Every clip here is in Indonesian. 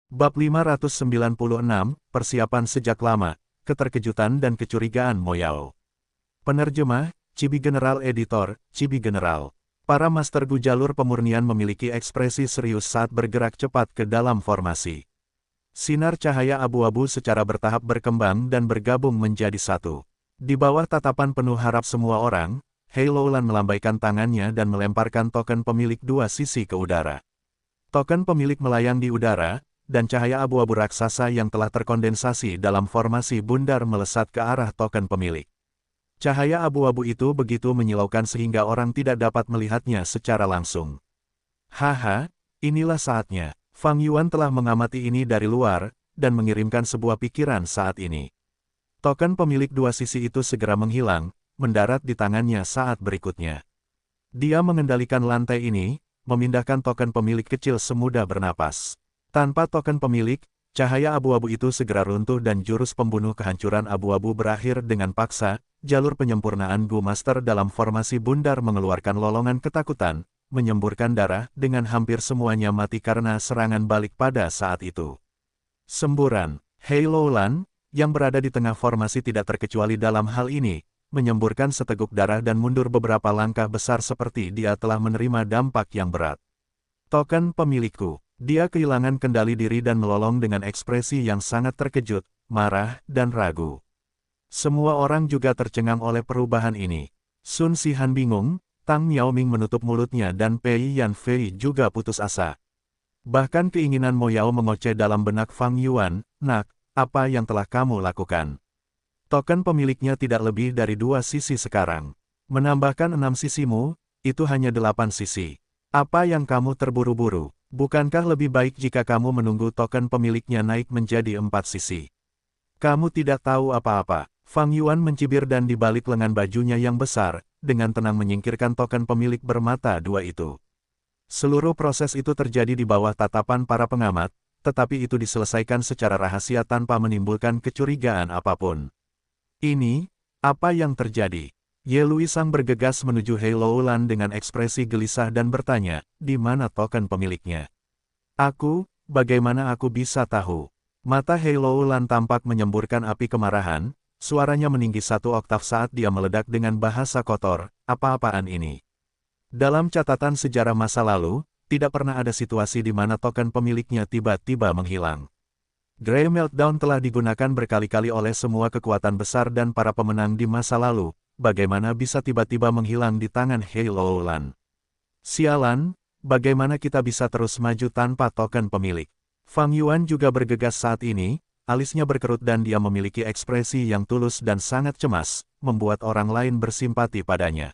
Bab 596, Persiapan sejak lama, Keterkejutan dan Kecurigaan Moyao. Penerjemah, Chibi General Editor, Chibi General. Para Master Gu jalur pemurnian memiliki ekspresi serius saat bergerak cepat ke dalam formasi. Sinar cahaya abu-abu secara bertahap berkembang dan bergabung menjadi satu. Di bawah tatapan penuh harap semua orang, Hei Loulan melambaikan tangannya dan melemparkan token pemilik dua sisi ke udara. Token pemilik melayang di udara, dan cahaya abu-abu raksasa yang telah terkondensasi dalam formasi bundar melesat ke arah token pemilik. Cahaya abu-abu itu begitu menyilaukan sehingga orang tidak dapat melihatnya secara langsung. Haha, inilah saatnya. Fang Yuan telah mengamati ini dari luar, dan mengirimkan sebuah pikiran saat ini. Token pemilik dua sisi itu segera menghilang, mendarat di tangannya saat berikutnya. Dia mengendalikan lantai ini, memindahkan token pemilik kecil semudah bernapas. Tanpa token pemilik, cahaya abu-abu itu segera runtuh dan jurus pembunuh kehancuran abu-abu berakhir dengan paksa. Jalur penyempurnaan Gu Master dalam formasi bundar mengeluarkan lolongan ketakutan, menyemburkan darah dengan hampir semuanya mati karena serangan balik pada saat itu. Semburan, Hei Loulan, yang berada di tengah formasi tidak terkecuali dalam hal ini, menyemburkan seteguk darah dan mundur beberapa langkah besar seperti dia telah menerima dampak yang berat. Token pemilikku. Dia kehilangan kendali diri dan melolong dengan ekspresi yang sangat terkejut, marah, dan ragu. Semua orang juga tercengang oleh perubahan ini. Sun Sihan bingung, Tang Miaoming menutup mulutnya dan Pei Yanfei juga putus asa. Bahkan keinginan Mo Yao mengoceh dalam benak Fang Yuan, "Nak, apa yang telah kamu lakukan?" Token pemiliknya tidak lebih dari dua sisi sekarang. Menambahkan 6 sisimu, itu hanya 8 sisi. Apa yang kamu terburu-buru? Bukankah lebih baik jika kamu menunggu token pemiliknya naik menjadi 4 sisi? Kamu tidak tahu apa-apa. Fang Yuan mencibir dan dibalik lengan bajunya yang besar, dengan tenang menyingkirkan token pemilik bermata dua itu. Seluruh proses itu terjadi di bawah tatapan para pengamat, tetapi itu diselesaikan secara rahasia tanpa menimbulkan kecurigaan apapun. Ini, apa yang terjadi? Ye Luisang bergegas menuju Hei Loulan dengan ekspresi gelisah dan bertanya, di mana token pemiliknya? Aku, bagaimana aku bisa tahu? Mata Hei Loulan tampak menyemburkan api kemarahan, suaranya meninggi 1 oktav saat dia meledak dengan bahasa kotor, apa-apaan ini? Dalam catatan sejarah masa lalu, tidak pernah ada situasi di mana token pemiliknya tiba-tiba menghilang. Grey Meltdown telah digunakan berkali-kali oleh semua kekuatan besar dan para pemenang di masa lalu. Bagaimana bisa tiba-tiba menghilang di tangan Hei Loulan? Sialan, bagaimana kita bisa terus maju tanpa token pemilik? Fang Yuan juga bergegas saat ini, alisnya berkerut dan dia memiliki ekspresi yang tulus dan sangat cemas, membuat orang lain bersimpati padanya.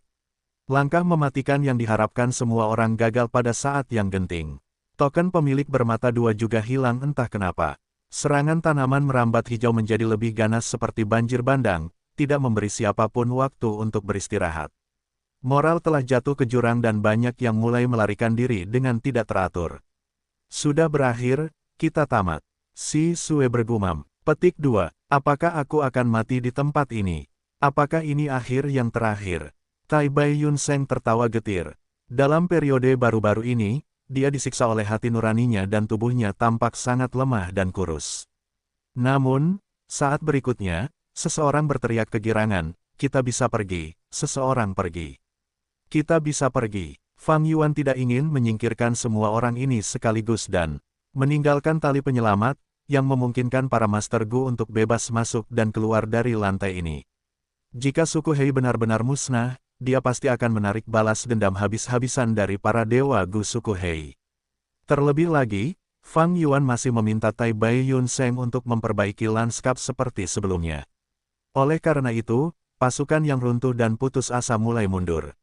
Langkah mematikan yang diharapkan semua orang gagal pada saat yang genting. Token pemilik bermata dua juga hilang entah kenapa. Serangan tanaman merambat hijau menjadi lebih ganas seperti banjir bandang, tidak memberi siapapun waktu untuk beristirahat. Moral telah jatuh ke jurang dan banyak yang mulai melarikan diri dengan tidak teratur. Sudah berakhir, kita tamat. Si Sue bergumam. Petik 2. Apakah aku akan mati di tempat ini? Apakah ini akhir yang terakhir? Tai Bai Yun Seng tertawa getir. Dalam periode baru-baru ini, dia disiksa oleh hati nuraninya dan tubuhnya tampak sangat lemah dan kurus. Namun, saat berikutnya, seseorang berteriak kegirangan, kita bisa pergi, seseorang pergi. Kita bisa pergi. Fang Yuan tidak ingin menyingkirkan semua orang ini sekaligus dan meninggalkan tali penyelamat, yang memungkinkan para Master Gu untuk bebas masuk dan keluar dari lantai ini. Jika suku Hei benar-benar musnah, dia pasti akan menarik balas dendam habis-habisan dari para dewa Gu suku Hei. Terlebih lagi, Fang Yuan masih meminta Tai Bai Yun Seng untuk memperbaiki lanskap seperti sebelumnya. Oleh karena itu, pasukan yang runtuh dan putus asa mulai mundur.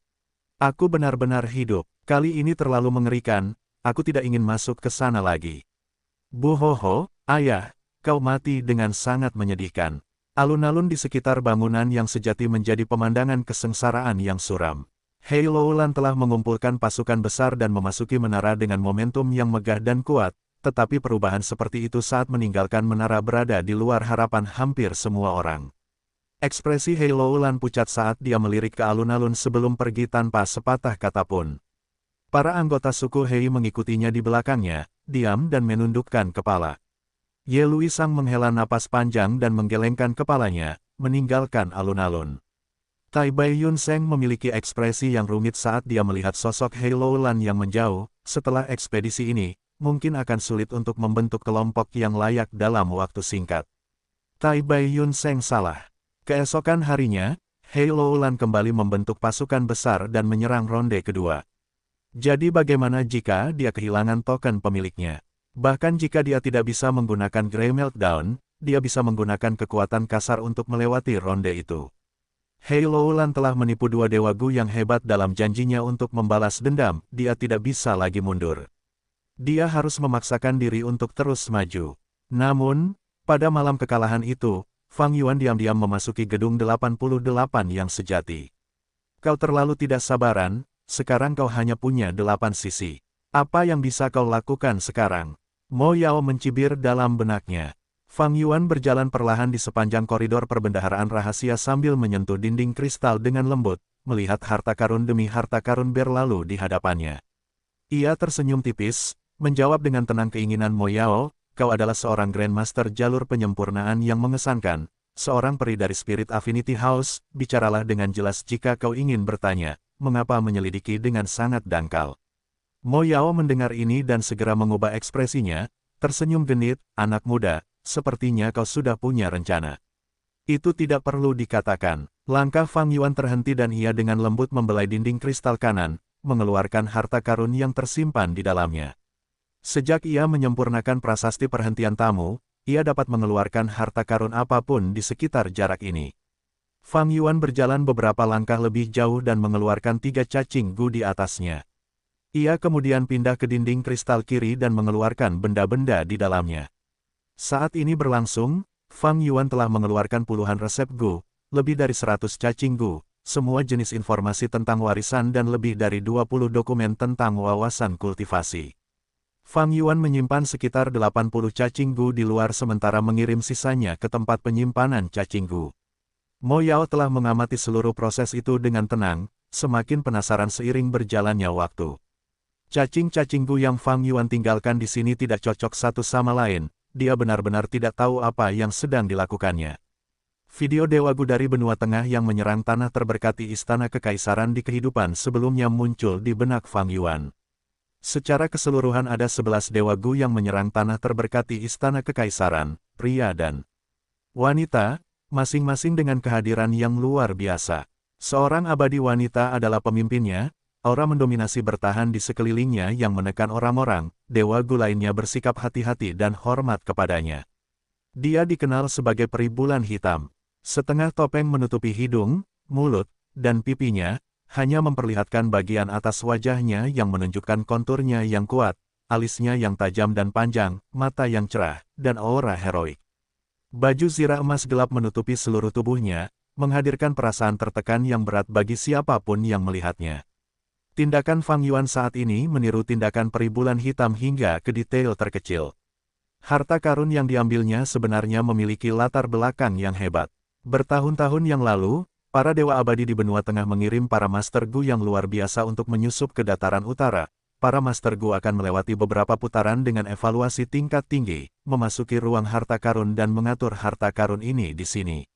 Aku benar-benar hidup, kali ini terlalu mengerikan, aku tidak ingin masuk ke sana lagi. Buhoho, ayah, kau mati dengan sangat menyedihkan. Alun-alun di sekitar bangunan yang sejati menjadi pemandangan kesengsaraan yang suram. Hei Loulan telah mengumpulkan pasukan besar dan memasuki menara dengan momentum yang megah dan kuat, tetapi perubahan seperti itu saat meninggalkan menara berada di luar harapan hampir semua orang. Ekspresi Hei Loulan pucat saat dia melirik ke alun-alun sebelum pergi tanpa sepatah kata pun. Para anggota suku Hei mengikutinya di belakangnya, diam dan menundukkan kepala. Ye Luisang menghela napas panjang dan menggelengkan kepalanya, meninggalkan alun-alun. Tai Bai Yun Seng memiliki ekspresi yang rumit saat dia melihat sosok Hei Loulan yang menjauh. Setelah ekspedisi ini, mungkin akan sulit untuk membentuk kelompok yang layak dalam waktu singkat. Tai Bai Yun Seng salah. Keesokan harinya, Hei Loulan kembali membentuk pasukan besar dan menyerang ronde kedua. Jadi bagaimana jika dia kehilangan token pemiliknya? Bahkan jika dia tidak bisa menggunakan Grey Meltdown, dia bisa menggunakan kekuatan kasar untuk melewati ronde itu. Hei Loulan telah menipu dua Dewa Gu yang hebat dalam janjinya untuk membalas dendam, dia tidak bisa lagi mundur. Dia harus memaksakan diri untuk terus maju. Namun, pada malam kekalahan itu, Fang Yuan diam-diam memasuki gedung 88 yang sejati. Kau terlalu tidak sabaran, sekarang kau hanya punya 8 sisi. Apa yang bisa kau lakukan sekarang? Mo Yao mencibir dalam benaknya. Fang Yuan berjalan perlahan di sepanjang koridor perbendaharaan rahasia sambil menyentuh dinding kristal dengan lembut, melihat harta karun demi harta karun berlalu di hadapannya. Ia tersenyum tipis, menjawab dengan tenang keinginan Mo Yao, kau adalah seorang Grandmaster jalur penyempurnaan yang mengesankan, seorang peri dari Spirit Affinity House, bicaralah dengan jelas jika kau ingin bertanya, mengapa menyelidiki dengan sangat dangkal. Mo Yao mendengar ini dan segera mengubah ekspresinya, tersenyum genit, anak muda, sepertinya kau sudah punya rencana. Itu tidak perlu dikatakan. Langkah Fang Yuan terhenti dan ia dengan lembut membelai dinding kristal kanan, mengeluarkan harta karun yang tersimpan di dalamnya. Sejak ia menyempurnakan prasasti perhentian tamu, ia dapat mengeluarkan harta karun apapun di sekitar jarak ini. Fang Yuan berjalan beberapa langkah lebih jauh dan mengeluarkan 3 cacing gu di atasnya. Ia kemudian pindah ke dinding kristal kiri dan mengeluarkan benda-benda di dalamnya. Saat ini berlangsung, Fang Yuan telah mengeluarkan puluhan resep gu, lebih dari 100 cacing gu, semua jenis informasi tentang warisan dan lebih dari 20 dokumen tentang wawasan kultivasi. Fang Yuan menyimpan sekitar 80 cacing gu di luar sementara mengirim sisanya ke tempat penyimpanan cacing gu. Mo Yao telah mengamati seluruh proses itu dengan tenang, semakin penasaran seiring berjalannya waktu. Cacing-cacing gu yang Fang Yuan tinggalkan di sini tidak cocok satu sama lain, dia benar-benar tidak tahu apa yang sedang dilakukannya. Video Dewa Gu dari benua tengah yang menyerang tanah terberkati Istana Kekaisaran di kehidupan sebelumnya muncul di benak Fang Yuan. Secara keseluruhan ada 11 Dewa Gu yang menyerang tanah terberkati Istana Kekaisaran, pria dan wanita, masing-masing dengan kehadiran yang luar biasa. Seorang abadi wanita adalah pemimpinnya. Aura mendominasi bertahan di sekelilingnya yang menekan orang-orang, Dewa Gu lainnya bersikap hati-hati dan hormat kepadanya. Dia dikenal sebagai peri bulan hitam. Setengah topeng menutupi hidung, mulut, dan pipinya, hanya memperlihatkan bagian atas wajahnya yang menunjukkan konturnya yang kuat, alisnya yang tajam dan panjang, mata yang cerah, dan aura heroik. Baju zirah emas gelap menutupi seluruh tubuhnya, menghadirkan perasaan tertekan yang berat bagi siapapun yang melihatnya. Tindakan Fang Yuan saat ini meniru tindakan peri bulan hitam hingga ke detail terkecil. Harta karun yang diambilnya sebenarnya memiliki latar belakang yang hebat. Bertahun-tahun yang lalu, para dewa abadi di benua tengah mengirim para Master Gu yang luar biasa untuk menyusup ke dataran utara. Para Master Gu akan melewati beberapa putaran dengan evaluasi tingkat tinggi, memasuki ruang harta karun dan mengatur harta karun ini di sini.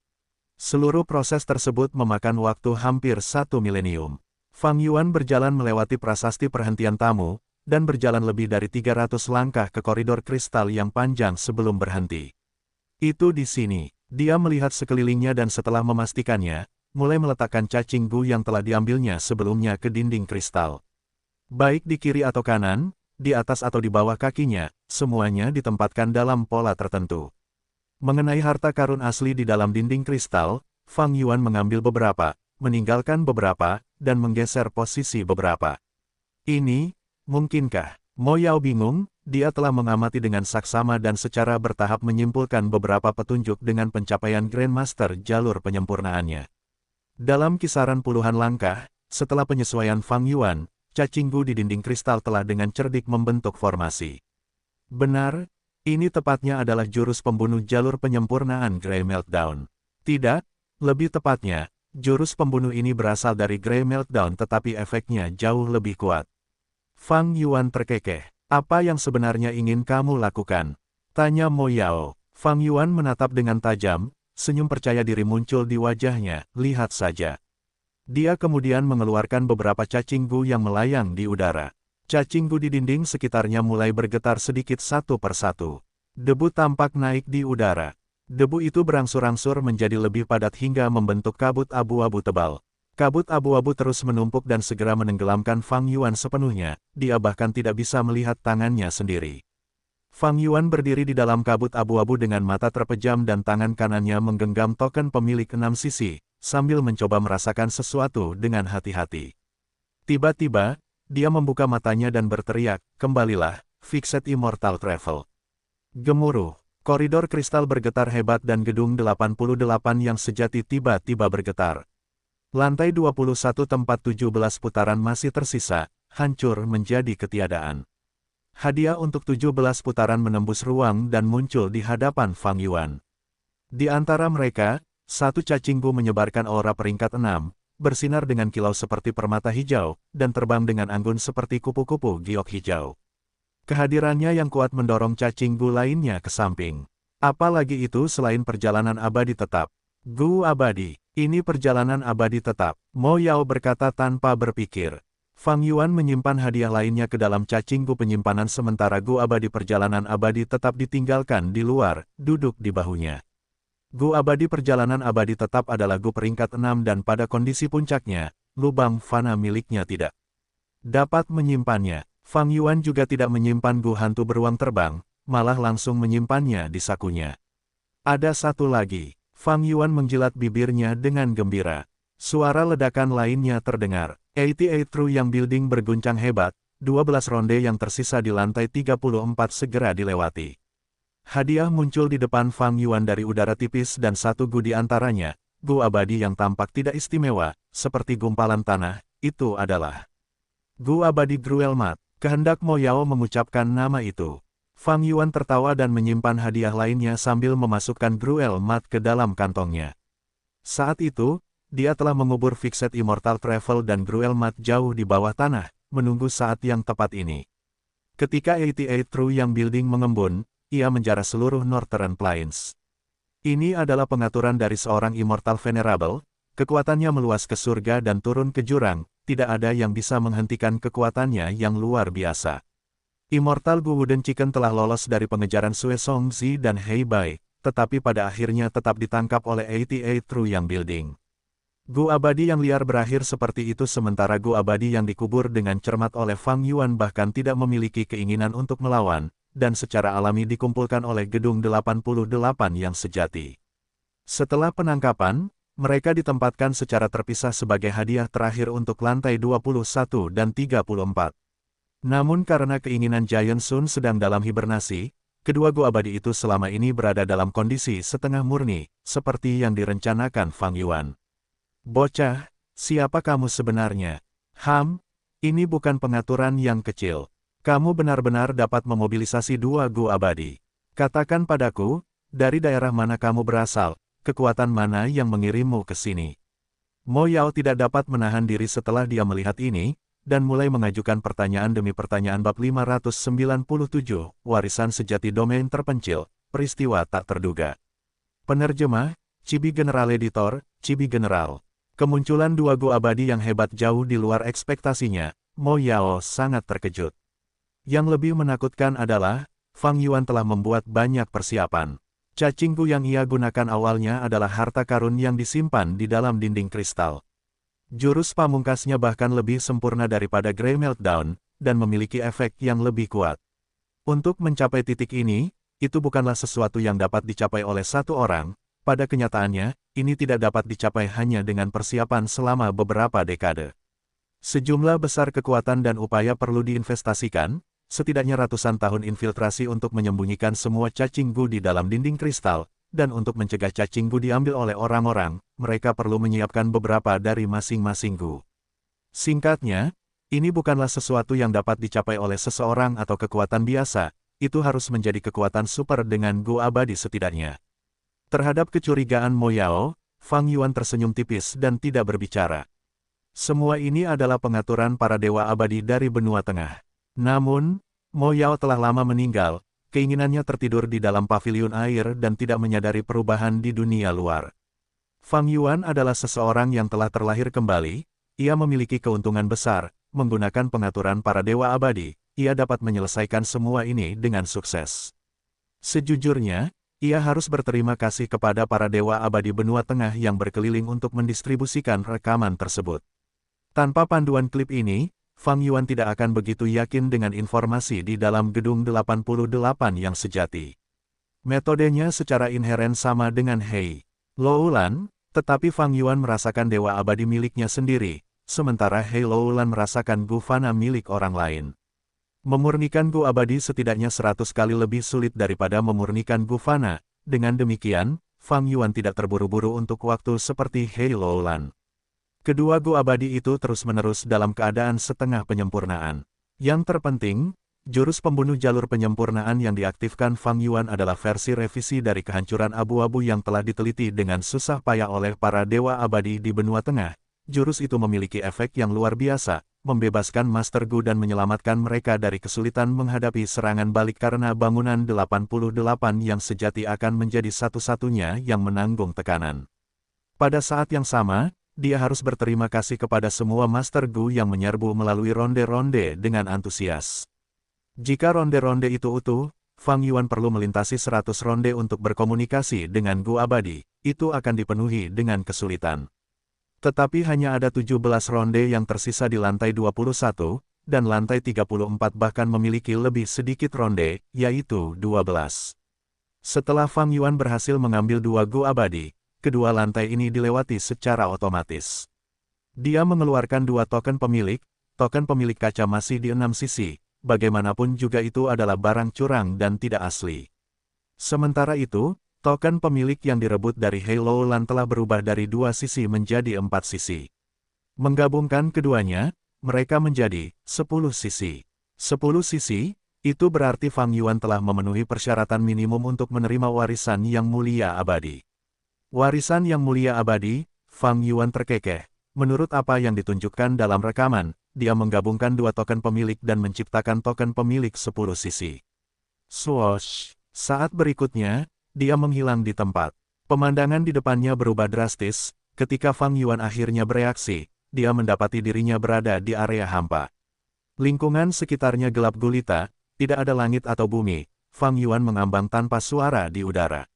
Seluruh proses tersebut memakan waktu hampir 1 milenium. Fang Yuan berjalan melewati prasasti perhentian tamu, dan berjalan lebih dari 300 langkah ke koridor kristal yang panjang sebelum berhenti. Itu di sini, dia melihat sekelilingnya dan setelah memastikannya, mulai meletakkan cacing gu yang telah diambilnya sebelumnya ke dinding kristal. Baik di kiri atau kanan, di atas atau di bawah kakinya, semuanya ditempatkan dalam pola tertentu. Mengenai harta karun asli di dalam dinding kristal, Fang Yuan mengambil beberapa, meninggalkan beberapa, dan menggeser posisi beberapa. Ini, mungkinkah? Mo Yao bingung, dia telah mengamati dengan saksama dan secara bertahap menyimpulkan beberapa petunjuk dengan pencapaian Grandmaster jalur penyempurnaannya. Dalam kisaran puluhan langkah, setelah penyesuaian Fang Yuan, cacing gu di dinding kristal telah dengan cerdik membentuk formasi. Benar, ini tepatnya adalah jurus pembunuh jalur penyempurnaan Grey Meltdown. Tidak, lebih tepatnya, jurus pembunuh ini berasal dari Grey Meltdown tetapi efeknya jauh lebih kuat. Fang Yuan terkekeh. Apa yang sebenarnya ingin kamu lakukan? Tanya Mo Yao. Fang Yuan menatap dengan tajam, senyum percaya diri muncul di wajahnya, lihat saja. Dia kemudian mengeluarkan beberapa cacing gu yang melayang di udara. Cacing gu di dinding sekitarnya mulai bergetar sedikit satu persatu. Debu tampak naik di udara. Debu itu berangsur-angsur menjadi lebih padat hingga membentuk kabut abu-abu tebal. Kabut abu-abu terus menumpuk dan segera menenggelamkan Fang Yuan sepenuhnya, dia bahkan tidak bisa melihat tangannya sendiri. Fang Yuan berdiri di dalam kabut abu-abu dengan mata terpejam dan tangan kanannya menggenggam token pemilik 6 sisi, sambil mencoba merasakan sesuatu dengan hati-hati. Tiba-tiba, dia membuka matanya dan berteriak, "Kembalilah, Fixed Immortal Travel." Gemuruh, koridor kristal bergetar hebat dan gedung 88 yang sejati tiba-tiba bergetar. Lantai 21 tempat 17 putaran masih tersisa, hancur menjadi ketiadaan. Hadiah untuk 17 putaran menembus ruang dan muncul di hadapan Fang Yuan. Di antara mereka, satu cacing gu menyebarkan aura peringkat 6, bersinar dengan kilau seperti permata hijau, dan terbang dengan anggun seperti kupu-kupu giok hijau. Kehadirannya yang kuat mendorong cacing gu lainnya ke samping. Apalagi itu selain perjalanan abadi tetap. Gu abadi, ini perjalanan abadi tetap, Mo Yao berkata tanpa berpikir. Fang Yuan menyimpan hadiah lainnya ke dalam cacing gu penyimpanan sementara gu abadi perjalanan abadi tetap ditinggalkan di luar, duduk di bahunya. Gu abadi perjalanan abadi tetap adalah gu peringkat 6 dan pada kondisi puncaknya, lubang fana miliknya tidak dapat menyimpannya. Fang Yuan juga tidak menyimpan gu hantu beruang terbang, malah langsung menyimpannya di sakunya. Ada satu lagi. Fang Yuan menjilat bibirnya dengan gembira. Suara ledakan lainnya terdengar. 88 True Yang Building berguncang hebat, 12 ronde yang tersisa di lantai 34 segera dilewati. Hadiah muncul di depan Fang Yuan dari udara tipis dan satu gu di antaranya, gu abadi yang tampak tidak istimewa, seperti gumpalan tanah, itu adalah gu abadi Gruel Mat. Kehendak Mo Yao mengucapkan nama itu. Fang Yuan tertawa dan menyimpan hadiah lainnya sambil memasukkan Gruel Mat ke dalam kantongnya. Saat itu, dia telah mengubur Fixed Immortal Travel dan Gruel Mat jauh di bawah tanah, menunggu saat yang tepat ini. Ketika 88 True Yang Building mengembun, ia menjara seluruh Northern Plains. Ini adalah pengaturan dari seorang Immortal Venerable, kekuatannya meluas ke surga dan turun ke jurang, tidak ada yang bisa menghentikan kekuatannya yang luar biasa. Immortal Gu Wooden Chicken telah lolos dari pengejaran Sue Songzi dan Hei Bai, tetapi pada akhirnya tetap ditangkap oleh 88 True Yang Building. Gu abadi yang liar berakhir seperti itu sementara gu abadi yang dikubur dengan cermat oleh Fang Yuan bahkan tidak memiliki keinginan untuk melawan, dan secara alami dikumpulkan oleh gedung 88 yang sejati. Setelah penangkapan, mereka ditempatkan secara terpisah sebagai hadiah terakhir untuk lantai 21 dan 34. Namun karena keinginan Giant Sun sedang dalam hibernasi, kedua gu abadi itu selama ini berada dalam kondisi setengah murni, seperti yang direncanakan Fang Yuan. Bocah, siapa kamu sebenarnya? Ini bukan pengaturan yang kecil. Kamu benar-benar dapat memobilisasi dua gu abadi. Katakan padaku, dari daerah mana kamu berasal, kekuatan mana yang mengirimmu ke sini? Mo Yao tidak dapat menahan diri setelah dia melihat ini, dan mulai mengajukan pertanyaan demi pertanyaan bab 597, warisan sejati domain terpencil, peristiwa tak terduga. Penerjemah, Chibi General Editor, Chibi General. Kemunculan dua gu abadi yang hebat jauh di luar ekspektasinya, Mo Yao sangat terkejut. Yang lebih menakutkan adalah, Fang Yuan telah membuat banyak persiapan. Cacing gu yang ia gunakan awalnya adalah harta karun yang disimpan di dalam dinding kristal. Jurus pamungkasnya bahkan lebih sempurna daripada Grey Meltdown, dan memiliki efek yang lebih kuat. Untuk mencapai titik ini, itu bukanlah sesuatu yang dapat dicapai oleh satu orang, pada kenyataannya, ini tidak dapat dicapai hanya dengan persiapan selama beberapa dekade. Sejumlah besar kekuatan dan upaya perlu diinvestasikan, setidaknya ratusan tahun infiltrasi untuk menyembunyikan semua cacing gu di dalam dinding kristal, dan untuk mencegah cacing gu diambil oleh orang-orang, mereka perlu menyiapkan beberapa dari masing-masing gu. Singkatnya, ini bukanlah sesuatu yang dapat dicapai oleh seseorang atau kekuatan biasa, itu harus menjadi kekuatan super dengan gu abadi setidaknya. Terhadap kecurigaan Mo Yao, Fang Yuan tersenyum tipis dan tidak berbicara. Semua ini adalah pengaturan para dewa abadi dari benua tengah. Namun, Mo Yao telah lama meninggal, keinginannya tertidur di dalam paviliun air dan tidak menyadari perubahan di dunia luar. Fang Yuan adalah seseorang yang telah terlahir kembali, ia memiliki keuntungan besar, menggunakan pengaturan para dewa abadi, ia dapat menyelesaikan semua ini dengan sukses. Sejujurnya, ia harus berterima kasih kepada para dewa abadi benua tengah yang berkeliling untuk mendistribusikan rekaman tersebut. Tanpa panduan klip ini, Fang Yuan tidak akan begitu yakin dengan informasi di dalam gedung 88 yang sejati. Metodenya secara inheren sama dengan Hei Loulan, tetapi Fang Yuan merasakan dewa abadi miliknya sendiri, sementara Hei Loulan merasakan Gu Fana milik orang lain. Memurnikan Gu abadi setidaknya 100 kali lebih sulit daripada memurnikan Gu Fana. Dengan demikian, Fang Yuan tidak terburu-buru untuk waktu seperti Hei Loulan. Kedua Gu abadi itu terus-menerus dalam keadaan setengah penyempurnaan. Yang terpenting, jurus pembunuh jalur penyempurnaan yang diaktifkan Fang Yuan adalah versi revisi dari kehancuran abu-abu yang telah diteliti dengan susah payah oleh para dewa abadi di benua tengah. Jurus itu memiliki efek yang luar biasa, membebaskan Master Gu dan menyelamatkan mereka dari kesulitan menghadapi serangan balik karena bangunan 88 yang sejati akan menjadi satu-satunya yang menanggung tekanan. Pada saat yang sama, dia harus berterima kasih kepada semua Master Gu yang menyerbu melalui ronde-ronde dengan antusias. Jika ronde-ronde itu utuh, Fang Yuan perlu melintasi 100 ronde untuk berkomunikasi dengan Gu abadi, itu akan dipenuhi dengan kesulitan. Tetapi hanya ada 17 ronde yang tersisa di lantai 21, dan lantai 34 bahkan memiliki lebih sedikit ronde, yaitu 12. Setelah Fang Yuan berhasil mengambil 2 Gu abadi, kedua lantai ini dilewati secara otomatis. Dia mengeluarkan 2 token pemilik kaca masih di 6 sisi, bagaimanapun juga itu adalah barang curang dan tidak asli. Sementara itu, token pemilik yang direbut dari Hei Loulan telah berubah dari 2 sisi menjadi 4 sisi. Menggabungkan keduanya, mereka menjadi 10 sisi. 10 sisi, itu berarti Fang Yuan telah memenuhi persyaratan minimum untuk menerima warisan yang mulia abadi. Warisan yang mulia abadi, Fang Yuan terkekeh. Menurut apa yang ditunjukkan dalam rekaman, dia menggabungkan 2 token pemilik dan menciptakan token pemilik 10 sisi. Swoosh! Saat berikutnya, dia menghilang di tempat. Pemandangan di depannya berubah drastis, ketika Fang Yuan akhirnya bereaksi, dia mendapati dirinya berada di area hampa. Lingkungan sekitarnya gelap gulita, tidak ada langit atau bumi, Fang Yuan mengambang tanpa suara di udara.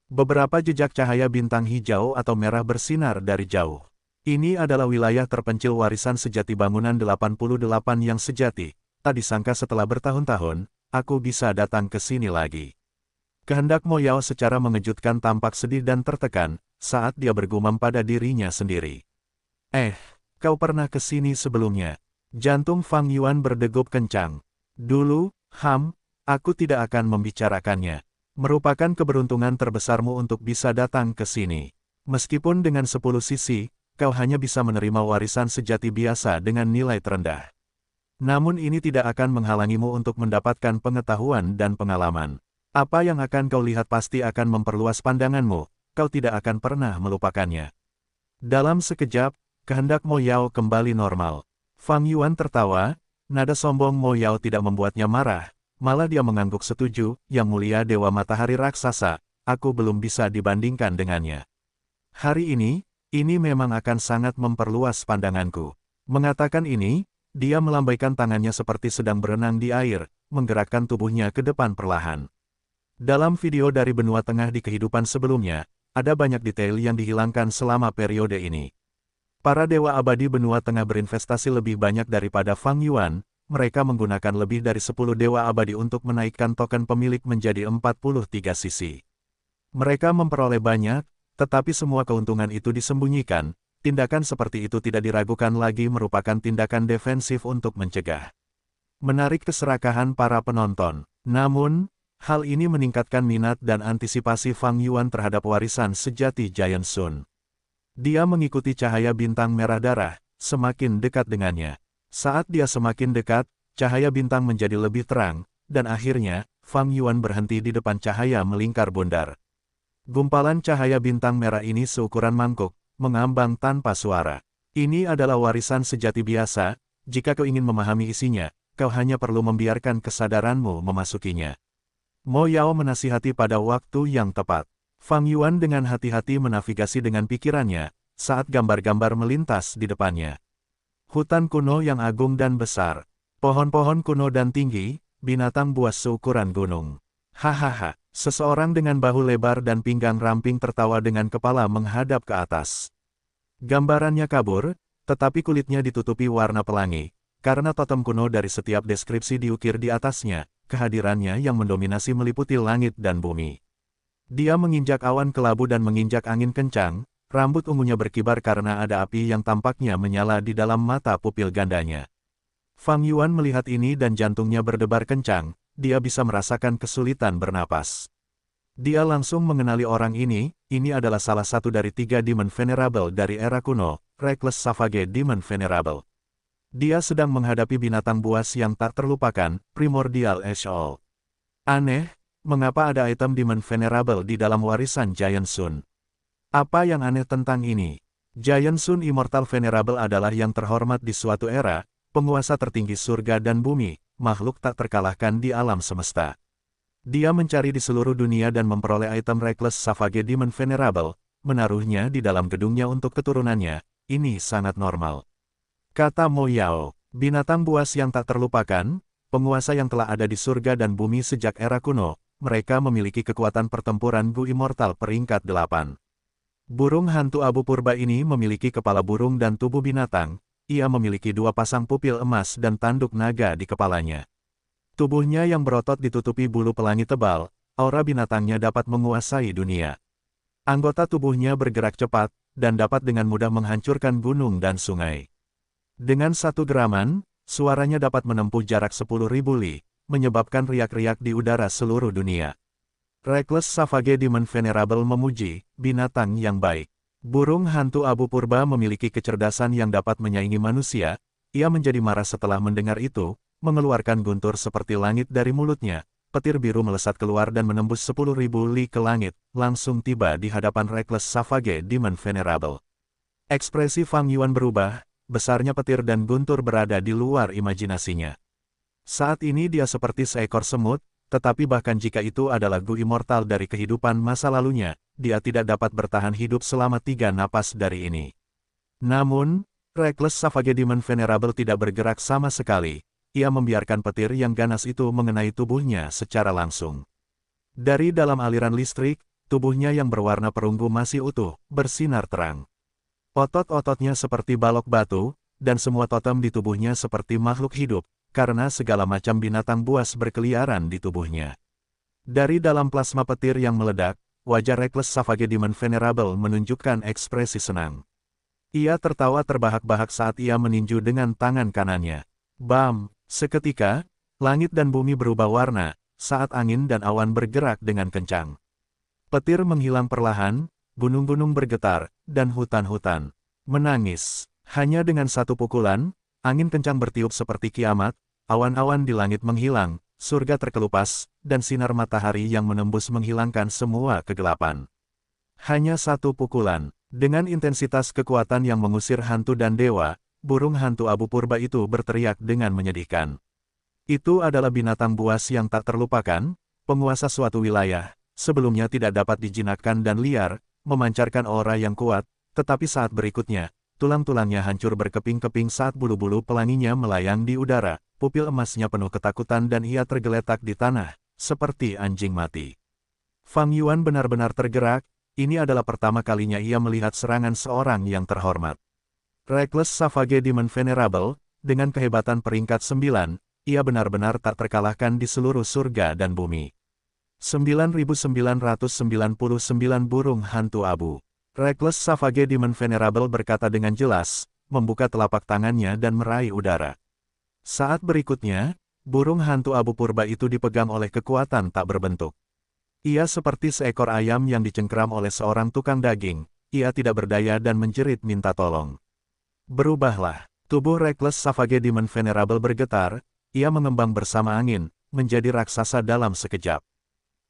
Beberapa jejak cahaya bintang hijau atau merah bersinar dari jauh. Ini adalah wilayah terpencil warisan sejati bangunan 88 yang sejati. Tak disangka setelah bertahun-tahun, aku bisa datang ke sini lagi. Kehendak Mo Yao secara mengejutkan tampak sedih dan tertekan, saat dia bergumam pada dirinya sendiri. Kau pernah ke sini sebelumnya. Jantung Fang Yuan berdegup kencang. Dulu, aku tidak akan membicarakannya. Merupakan keberuntungan terbesarmu untuk bisa datang ke sini. Meskipun dengan 10 sisi, kau hanya bisa menerima warisan sejati biasa dengan nilai terendah. Namun ini tidak akan menghalangimu untuk mendapatkan pengetahuan dan pengalaman. Apa yang akan kau lihat pasti akan memperluas pandanganmu, kau tidak akan pernah melupakannya. Dalam sekejap, kehendak Mo Yao kembali normal. Fang Yuan tertawa, nada sombong Mo Yao tidak membuatnya marah. Malah dia mengangguk setuju, Yang Mulia Dewa Matahari Raksasa, aku belum bisa dibandingkan dengannya. Hari ini memang akan sangat memperluas pandanganku. Mengatakan ini, dia melambaikan tangannya seperti sedang berenang di air, menggerakkan tubuhnya ke depan perlahan. Dalam video dari benua tengah di kehidupan sebelumnya, ada banyak detail yang dihilangkan selama periode ini. Para dewa abadi benua tengah berinvestasi lebih banyak daripada Fang Yuan. Mereka menggunakan lebih dari 10 dewa abadi untuk menaikkan token pemilik menjadi 43 sisi. Mereka memperoleh banyak, tetapi semua keuntungan itu disembunyikan. Tindakan seperti itu tidak diragukan lagi merupakan tindakan defensif untuk mencegah. Menarik keserakahan para penonton. Namun, hal ini meningkatkan minat dan antisipasi Fang Yuan terhadap warisan sejati Giant Sun. Dia mengikuti cahaya bintang merah darah, semakin dekat dengannya. Saat dia semakin dekat, cahaya bintang menjadi lebih terang, dan akhirnya, Fang Yuan berhenti di depan cahaya melingkar bundar. Gumpalan cahaya bintang merah ini seukuran mangkuk, mengambang tanpa suara. Ini adalah warisan sejati biasa, jika kau ingin memahami isinya, kau hanya perlu membiarkan kesadaranmu memasukinya. Mo Yao menasihati pada waktu yang tepat. Fang Yuan dengan hati-hati menavigasi dengan pikirannya, saat gambar-gambar melintas di depannya. Hutan kuno yang agung dan besar. Pohon-pohon kuno dan tinggi, binatang buas seukuran gunung. Hahaha, seseorang dengan bahu lebar dan pinggang ramping tertawa dengan kepala menghadap ke atas. Gambarannya kabur, tetapi kulitnya ditutupi warna pelangi, karena totem kuno dari setiap deskripsi diukir di atasnya, kehadirannya yang mendominasi meliputi langit dan bumi. Dia menginjak awan kelabu dan menginjak angin kencang, rambut ungunya berkibar karena ada api yang tampaknya menyala di dalam mata pupil gandanya. Fang Yuan melihat ini dan jantungnya berdebar kencang, dia bisa merasakan kesulitan bernapas. Dia langsung mengenali orang ini adalah salah satu dari 3 Demon Venerable dari era kuno, Reckless Savage Demon Venerable. Dia sedang menghadapi binatang buas yang tak terlupakan, Primordial Ashol. Aneh, mengapa ada item Demon Venerable di dalam warisan Giant Sun? Apa yang aneh tentang ini? Giant Sun Immortal Venerable adalah yang terhormat di suatu era, penguasa tertinggi surga dan bumi, makhluk tak terkalahkan di alam semesta. Dia mencari di seluruh dunia dan memperoleh item Reckless Savage Demon Venerable, menaruhnya di dalam gedungnya untuk keturunannya, ini sangat normal. Kata Mo Yao, binatang buas yang tak terlupakan, penguasa yang telah ada di surga dan bumi sejak era kuno, mereka memiliki kekuatan pertempuran Gu Immortal peringkat 8. Burung hantu abu purba ini memiliki kepala burung dan tubuh binatang, ia memiliki 2 pasang pupil emas dan tanduk naga di kepalanya. Tubuhnya yang berotot ditutupi bulu pelangi tebal, aura binatangnya dapat menguasai dunia. Anggota tubuhnya bergerak cepat, dan dapat dengan mudah menghancurkan gunung dan sungai. Dengan 1 geraman, suaranya dapat menempuh jarak 10.000 li, menyebabkan riak-riak di udara seluruh dunia. Reckless Savage Demon Venerable memuji, binatang yang baik. Burung hantu abu purba memiliki kecerdasan yang dapat menyaingi manusia, ia menjadi marah setelah mendengar itu, mengeluarkan guntur seperti langit dari mulutnya, petir biru melesat keluar dan menembus 10.000 li ke langit, langsung tiba di hadapan Reckless Savage Demon Venerable. Ekspresi Fang Yuan berubah, besarnya petir dan guntur berada di luar imajinasinya. Saat ini dia seperti seekor semut, tetapi bahkan jika itu adalah Gu Immortal dari kehidupan masa lalunya, dia tidak dapat bertahan hidup selama 3 napas dari ini. Namun, Reckless Savage Demon Venerable tidak bergerak sama sekali. Ia membiarkan petir yang ganas itu mengenai tubuhnya secara langsung. Dari dalam aliran listrik, tubuhnya yang berwarna perunggu masih utuh, bersinar terang. Otot-ototnya seperti balok batu, dan semua totem di tubuhnya seperti makhluk hidup, karena segala macam binatang buas berkeliaran di tubuhnya. Dari dalam plasma petir yang meledak, wajah Reckless Savage Demon Venerable menunjukkan ekspresi senang. Ia tertawa terbahak-bahak saat ia meninju dengan tangan kanannya. Bam! Seketika, langit dan bumi berubah warna, saat angin dan awan bergerak dengan kencang. Petir menghilang perlahan, gunung-gunung bergetar, dan hutan-hutan menangis. Hanya dengan 1 pukulan, angin kencang bertiup seperti kiamat, awan-awan di langit menghilang, surga terkelupas, dan sinar matahari yang menembus menghilangkan semua kegelapan. Hanya 1 pukulan, dengan intensitas kekuatan yang mengusir hantu dan dewa, burung hantu abu purba itu berteriak dengan menyedihkan. Itu adalah binatang buas yang tak terlupakan, penguasa suatu wilayah, sebelumnya tidak dapat dijinakkan dan liar, memancarkan aura yang kuat, tetapi saat berikutnya, tulang-tulangnya hancur berkeping-keping saat bulu-bulu pelanginya melayang di udara, pupil emasnya penuh ketakutan dan ia tergeletak di tanah, seperti anjing mati. Fang Yuan benar-benar tergerak, ini adalah pertama kalinya ia melihat serangan seorang yang terhormat. Reckless Savage Demon Venerable, dengan kehebatan peringkat 9, ia benar-benar tak terkalahkan di seluruh surga dan bumi. 9.999 burung hantu abu. Reckless Savage Demon Venerable berkata dengan jelas, membuka telapak tangannya dan meraih udara. Saat berikutnya, burung hantu abu purba itu dipegang oleh kekuatan tak berbentuk. Ia seperti seekor ayam yang dicengkeram oleh seorang tukang daging, ia tidak berdaya dan menjerit minta tolong. Berubahlah, tubuh Reckless Savage Demon Venerable bergetar, ia mengembang bersama angin, menjadi raksasa dalam sekejap.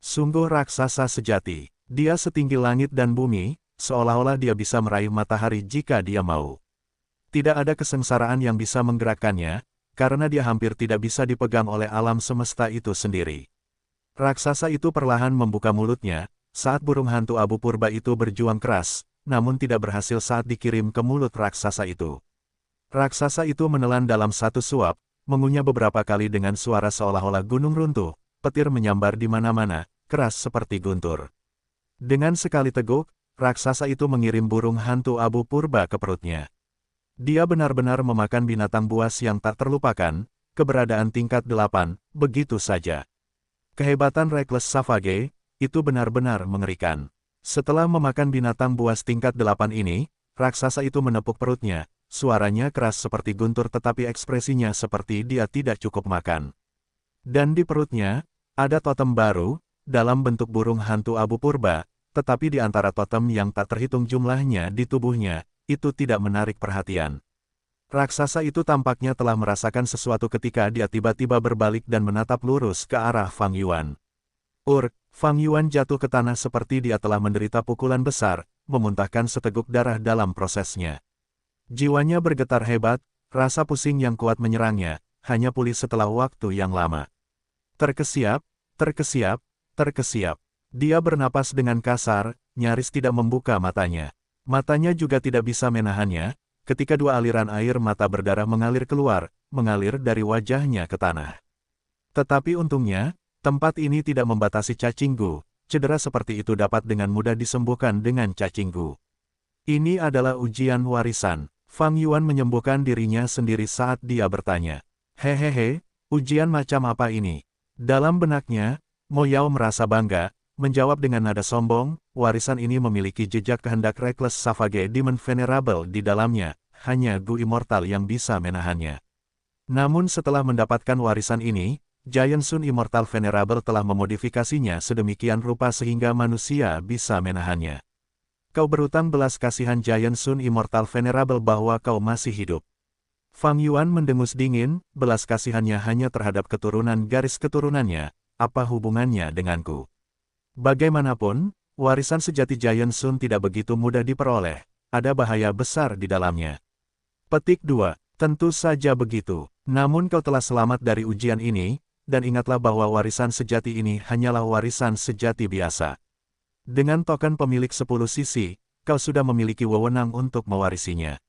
Sungguh raksasa sejati, dia setinggi langit dan bumi, seolah-olah dia bisa meraih matahari jika dia mau. Tidak ada kesengsaraan yang bisa menggerakkannya, karena dia hampir tidak bisa dipegang oleh alam semesta itu sendiri. Raksasa itu perlahan membuka mulutnya, saat burung hantu abu purba itu berjuang keras, namun tidak berhasil saat dikirim ke mulut raksasa itu. Raksasa itu menelan dalam satu suap, mengunyah beberapa kali dengan suara seolah-olah gunung runtuh, petir menyambar di mana-mana, keras seperti guntur. Dengan sekali teguk, raksasa itu mengirim burung hantu abu purba ke perutnya. Dia benar-benar memakan binatang buas yang tak terlupakan, keberadaan tingkat 8, begitu saja. Kehebatan Reckless Savage, itu benar-benar mengerikan. Setelah memakan binatang buas tingkat 8 ini, raksasa itu menepuk perutnya, suaranya keras seperti guntur tetapi ekspresinya seperti dia tidak cukup makan. Dan di perutnya, ada totem baru, dalam bentuk burung hantu abu purba, tetapi di antara totem yang tak terhitung jumlahnya di tubuhnya, itu tidak menarik perhatian. Raksasa itu tampaknya telah merasakan sesuatu ketika dia tiba-tiba berbalik dan menatap lurus ke arah Fang Yuan. Fang Yuan jatuh ke tanah seperti dia telah menderita pukulan besar, memuntahkan seteguk darah dalam prosesnya. Jiwanya bergetar hebat, rasa pusing yang kuat menyerangnya, hanya pulih setelah waktu yang lama. Terkesiap, terkesiap, terkesiap. Dia bernapas dengan kasar, nyaris tidak membuka matanya. Matanya juga tidak bisa menahannya, ketika dua aliran air mata berdarah mengalir keluar, mengalir dari wajahnya ke tanah. Tetapi untungnya, tempat ini tidak membatasi cacinggu, cedera seperti itu dapat dengan mudah disembuhkan dengan cacinggu. Ini adalah ujian warisan. Fang Yuan menyembuhkan dirinya sendiri saat dia bertanya. Hehehe, ujian macam apa ini? Dalam benaknya, Mo Yao merasa bangga, menjawab dengan nada sombong, warisan ini memiliki jejak kehendak Reckless Savage Demon Venerable di dalamnya, hanya Gu Immortal yang bisa menahannya. Namun setelah mendapatkan warisan ini, Giant Sun Immortal Venerable telah memodifikasinya sedemikian rupa sehingga manusia bisa menahannya. Kau berutang belas kasihan Giant Sun Immortal Venerable bahwa kau masih hidup. Fang Yuan mendengus dingin, belas kasihannya hanya terhadap keturunan garis keturunannya, apa hubungannya denganku? Bagaimanapun, warisan sejati Giant Sun tidak begitu mudah diperoleh, ada bahaya besar di dalamnya. Petik 2. Tentu saja begitu. Namun kau telah selamat dari ujian ini, dan ingatlah bahwa warisan sejati ini hanyalah warisan sejati biasa. Dengan token pemilik 10 sisi, kau sudah memiliki wewenang untuk mewarisinya.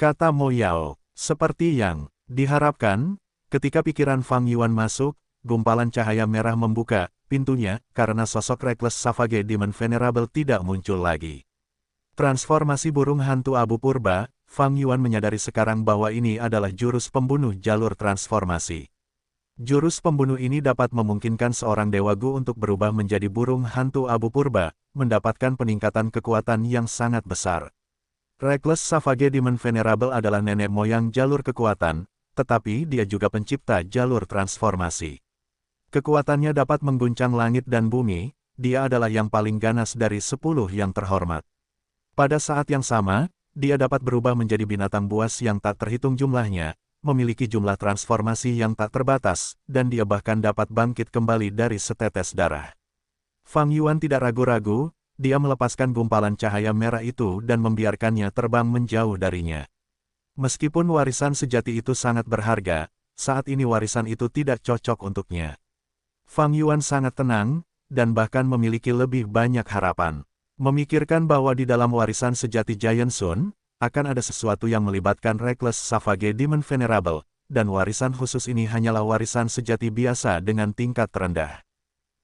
Kata Mo Yao, seperti yang diharapkan, ketika pikiran Fang Yuan masuk, gumpalan cahaya merah membuka pintunya, karena sosok Reckless Savage Demon Venerable tidak muncul lagi. Transformasi burung hantu abu purba, Fang Yuan menyadari sekarang bahwa ini adalah jurus pembunuh jalur transformasi. Jurus pembunuh ini dapat memungkinkan seorang Dewa Gu untuk berubah menjadi burung hantu abu purba, mendapatkan peningkatan kekuatan yang sangat besar. Reckless Savage Demon Venerable adalah nenek moyang jalur kekuatan, tetapi dia juga pencipta jalur transformasi. Kekuatannya dapat mengguncang langit dan bumi, dia adalah yang paling ganas dari 10 yang terhormat. Pada saat yang sama, dia dapat berubah menjadi binatang buas yang tak terhitung jumlahnya, memiliki jumlah transformasi yang tak terbatas, dan dia bahkan dapat bangkit kembali dari setetes darah. Fang Yuan tidak ragu-ragu, dia melepaskan gumpalan cahaya merah itu dan membiarkannya terbang menjauh darinya. Meskipun warisan sejati itu sangat berharga, saat ini warisan itu tidak cocok untuknya. Fang Yuan sangat tenang, dan bahkan memiliki lebih banyak harapan. Memikirkan bahwa di dalam warisan sejati Giant Sun, akan ada sesuatu yang melibatkan Reckless Savage Demon Venerable, dan warisan khusus ini hanyalah warisan sejati biasa dengan tingkat terendah.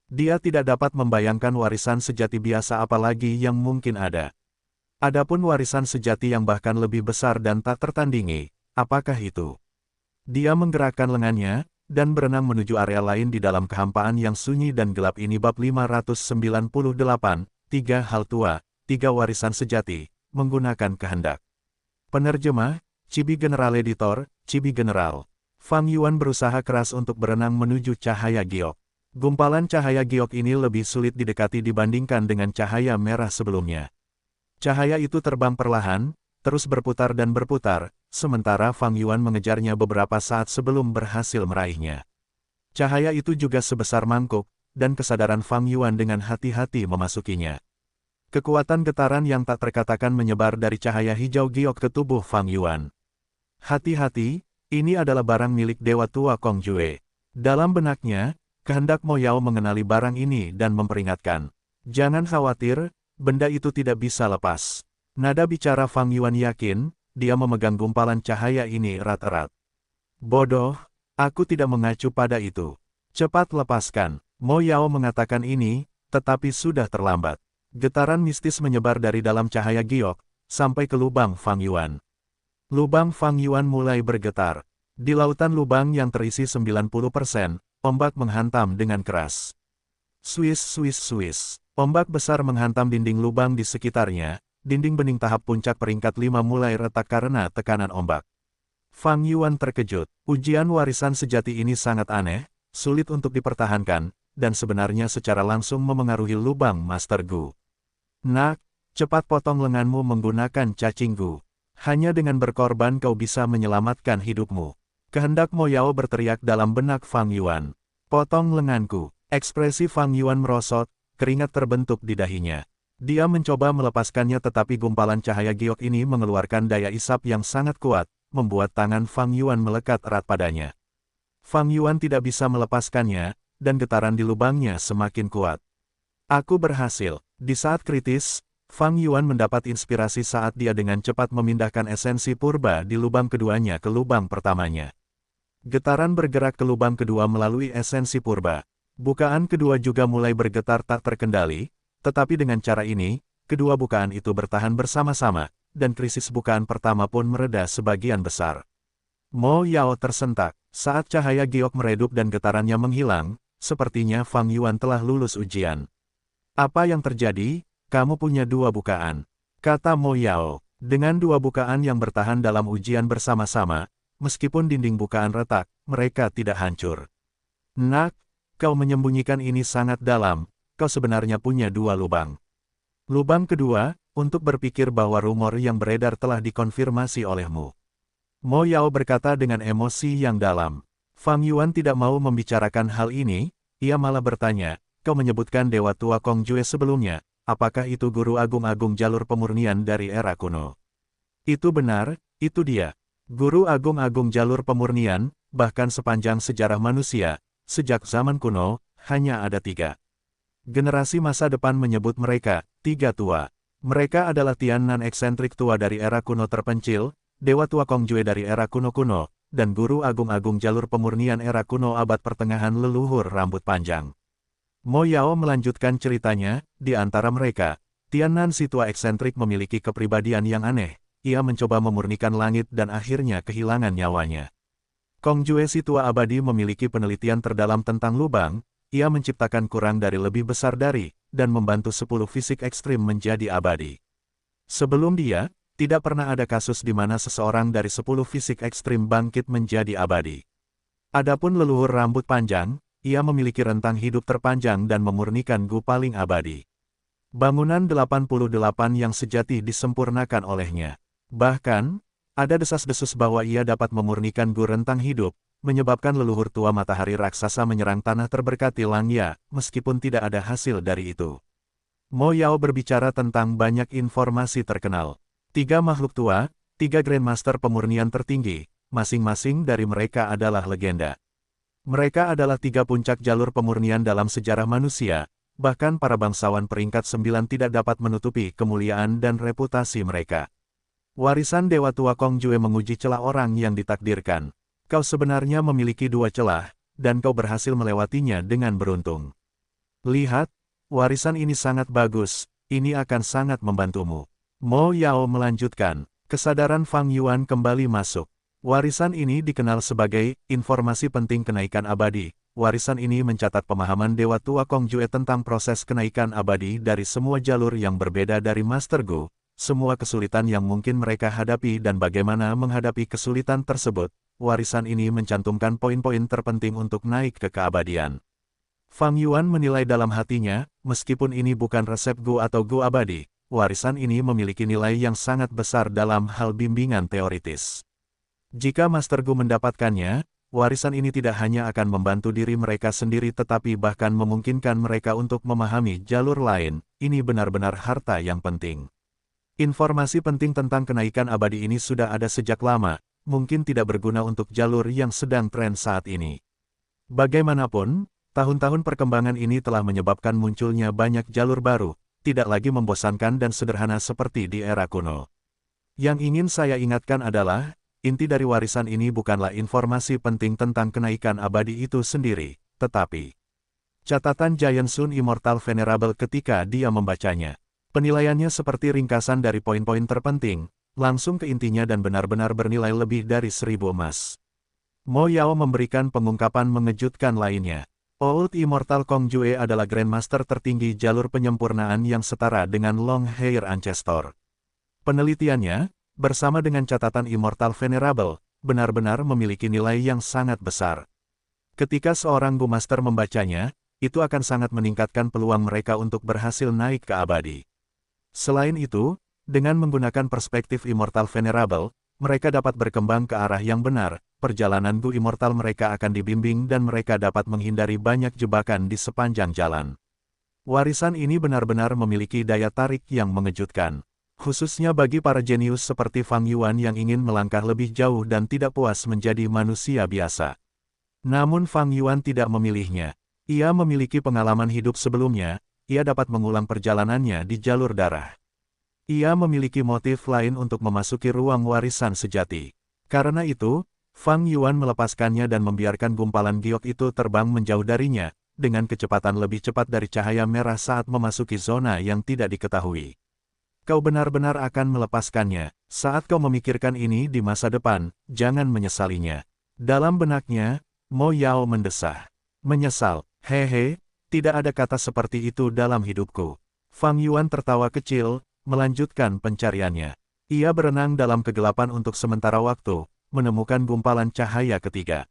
Dia tidak dapat membayangkan warisan sejati biasa apalagi yang mungkin ada. Adapun warisan sejati yang bahkan lebih besar dan tak tertandingi, apakah itu? Dia menggerakkan lengannya, dan berenang menuju area lain di dalam kehampaan yang sunyi dan gelap ini. Bab 598, 3 hal tua, 3 warisan sejati, menggunakan kehendak. Penerjemah, Chibi General Editor, Chibi General. Fang Yuan berusaha keras untuk berenang menuju cahaya giok. Gumpalan cahaya giok ini lebih sulit didekati dibandingkan dengan cahaya merah sebelumnya. Cahaya itu terbang perlahan, terus berputar dan berputar, sementara Fang Yuan mengejarnya beberapa saat sebelum berhasil meraihnya. Cahaya itu juga sebesar mangkuk, dan kesadaran Fang Yuan dengan hati-hati memasukinya. Kekuatan getaran yang tak terkatakan menyebar dari cahaya hijau giok ke tubuh Fang Yuan. Hati-hati, Ini adalah barang milik Dewa Tua Kong Jue. Dalam benaknya, kehendak Mo Yao mengenali barang ini dan memperingatkan. Jangan khawatir, benda itu tidak bisa lepas. Nada bicara Fang Yuan yakin, dia memegang gumpalan cahaya ini erat-erat. Bodoh, aku tidak mengacu pada itu. Cepat lepaskan. Mo Yao mengatakan ini, tetapi sudah terlambat. Getaran mistis menyebar dari dalam cahaya giok, sampai ke lubang Fang Yuan. Lubang Fang Yuan mulai bergetar. Di lautan lubang yang terisi 90%, ombak menghantam dengan keras. Swiss, Swiss, Swiss. Ombak besar menghantam dinding lubang di sekitarnya, dinding bening tahap puncak peringkat 5 mulai retak karena tekanan ombak. Fang Yuan terkejut. Ujian warisan sejati ini sangat aneh, sulit untuk dipertahankan, dan sebenarnya secara langsung memengaruhi lubang Master Gu. Nak, cepat potong lenganmu menggunakan cacing Gu. Hanya dengan berkorban kau bisa menyelamatkan hidupmu. Kehendak Mo Yao berteriak dalam benak Fang Yuan. Potong lenganku. Ekspresi Fang Yuan merosot, keringat terbentuk di dahinya. Dia mencoba melepaskannya tetapi gumpalan cahaya giok ini mengeluarkan daya isap yang sangat kuat, membuat tangan Fang Yuan melekat erat padanya. Fang Yuan tidak bisa melepaskannya, dan getaran di lubangnya semakin kuat. Aku berhasil. Di saat kritis, Fang Yuan mendapat inspirasi saat dia dengan cepat memindahkan esensi purba di lubang keduanya ke lubang pertamanya. Getaran bergerak ke lubang kedua melalui esensi purba. Bukaan kedua juga mulai bergetar tak terkendali, tetapi dengan cara ini, kedua bukaan itu bertahan bersama-sama, dan krisis bukaan pertama pun mereda sebagian besar. Mo Yao tersentak. Saat cahaya giok meredup dan getarannya menghilang, sepertinya Fang Yuan telah lulus ujian. Apa yang terjadi? Kamu punya dua bukaan, kata Mo Yao. Dengan dua bukaan yang bertahan dalam ujian bersama-sama, meskipun dinding bukaan retak, mereka tidak hancur. Nak, kau menyembunyikan ini sangat dalam, kau sebenarnya punya dua lubang. Lubang kedua, untuk berpikir bahwa rumor yang beredar telah dikonfirmasi olehmu. Mo Yao berkata dengan emosi yang dalam. Fang Yuan tidak mau membicarakan hal ini, ia malah bertanya, kau menyebutkan Dewa Tua Kong Jue sebelumnya, apakah itu guru agung-agung jalur pemurnian dari era kuno? Itu benar, itu dia. Guru agung-agung jalur pemurnian, bahkan sepanjang sejarah manusia, sejak zaman kuno, hanya ada 3. Generasi masa depan menyebut mereka, 3 tua. Mereka adalah Tian Nan eksentrik tua dari era kuno terpencil, Dewa Tua Kong Jue dari era kuno-kuno, dan guru agung-agung jalur pemurnian era kuno abad pertengahan leluhur rambut panjang. Mo Yao melanjutkan ceritanya, di antara mereka, Tian Nan si tua eksentrik memiliki kepribadian yang aneh. Ia mencoba memurnikan langit dan akhirnya kehilangan nyawanya. Kong Jue si tua abadi memiliki penelitian terdalam tentang lubang, ia menciptakan kurang dari lebih besar dari, dan membantu 10 fisik ekstrim menjadi abadi. Sebelum dia, tidak pernah ada kasus di mana seseorang dari 10 fisik ekstrim bangkit menjadi abadi. Adapun leluhur rambut panjang, ia memiliki rentang hidup terpanjang dan memurnikan Gu paling abadi. Bangunan 88 yang sejati disempurnakan olehnya. Bahkan, ada desas-desus bahwa ia dapat memurnikan Gu rentang hidup, menyebabkan leluhur tua matahari raksasa menyerang tanah terberkati Langya, meskipun tidak ada hasil dari itu. Mo Yao berbicara tentang banyak informasi terkenal. 3 makhluk tua, 3 Grandmaster pemurnian tertinggi, masing-masing dari mereka adalah legenda. Mereka adalah 3 puncak jalur pemurnian dalam sejarah manusia, bahkan para bangsawan peringkat 9 tidak dapat menutupi kemuliaan dan reputasi mereka. Warisan Dewa Tua Kong Jue menguji celah orang yang ditakdirkan. Kau sebenarnya memiliki 2 celah, dan kau berhasil melewatinya dengan beruntung. Lihat, warisan ini sangat bagus, ini akan sangat membantumu. Mo Yao melanjutkan, kesadaran Fang Yuan kembali masuk. Warisan ini dikenal sebagai informasi penting kenaikan abadi. Warisan ini mencatat pemahaman Dewa Tua Kong Jue tentang proses kenaikan abadi dari semua jalur yang berbeda dari Master Gu. Semua kesulitan yang mungkin mereka hadapi dan bagaimana menghadapi kesulitan tersebut, warisan ini mencantumkan poin-poin terpenting untuk naik ke keabadian. Fang Yuan menilai dalam hatinya, meskipun ini bukan resep Gu atau Gu abadi, warisan ini memiliki nilai yang sangat besar dalam hal bimbingan teoritis. Jika Master Gu mendapatkannya, warisan ini tidak hanya akan membantu diri mereka sendiri tetapi bahkan memungkinkan mereka untuk memahami jalur lain, ini benar-benar harta yang penting. Informasi penting tentang kenaikan abadi ini sudah ada sejak lama, mungkin tidak berguna untuk jalur yang sedang tren saat ini. Bagaimanapun, tahun-tahun perkembangan ini telah menyebabkan munculnya banyak jalur baru, tidak lagi membosankan dan sederhana seperti di era kuno. Yang ingin saya ingatkan adalah, inti dari warisan ini bukanlah informasi penting tentang kenaikan abadi itu sendiri, tetapi catatan Giant Sun Immortal Venerable ketika dia membacanya. Penilaiannya seperti ringkasan dari poin-poin terpenting, langsung ke intinya dan benar-benar bernilai lebih dari 1000 emas. Mo Yao memberikan pengungkapan mengejutkan lainnya. Old Immortal Kong Jue adalah Grandmaster tertinggi jalur penyempurnaan yang setara dengan Long Hair Ancestor. Penelitiannya, bersama dengan catatan Immortal Venerable, benar-benar memiliki nilai yang sangat besar. Ketika seorang Gu Master membacanya, itu akan sangat meningkatkan peluang mereka untuk berhasil naik ke abadi. Selain itu, dengan menggunakan perspektif Immortal Venerable, mereka dapat berkembang ke arah yang benar, perjalanan Gu Immortal mereka akan dibimbing dan mereka dapat menghindari banyak jebakan di sepanjang jalan. Warisan ini benar-benar memiliki daya tarik yang mengejutkan. Khususnya bagi para jenius seperti Fang Yuan yang ingin melangkah lebih jauh dan tidak puas menjadi manusia biasa. Namun Fang Yuan tidak memilihnya. Ia memiliki pengalaman hidup sebelumnya, ia dapat mengulang perjalanannya di jalur darah. Ia memiliki motif lain untuk memasuki ruang warisan sejati. Karena itu, Fang Yuan melepaskannya dan membiarkan gumpalan giok itu terbang menjauh darinya, dengan kecepatan lebih cepat dari cahaya merah saat memasuki zona yang tidak diketahui. Kau benar-benar akan melepaskannya. Saat kau memikirkan ini di masa depan, jangan menyesalinya. Dalam benaknya, Mo Yao mendesah. Menyesal, hehe, tidak ada kata seperti itu dalam hidupku. Fang Yuan tertawa kecil, melanjutkan pencariannya. Ia berenang dalam kegelapan untuk sementara waktu, menemukan gumpalan cahaya ketiga.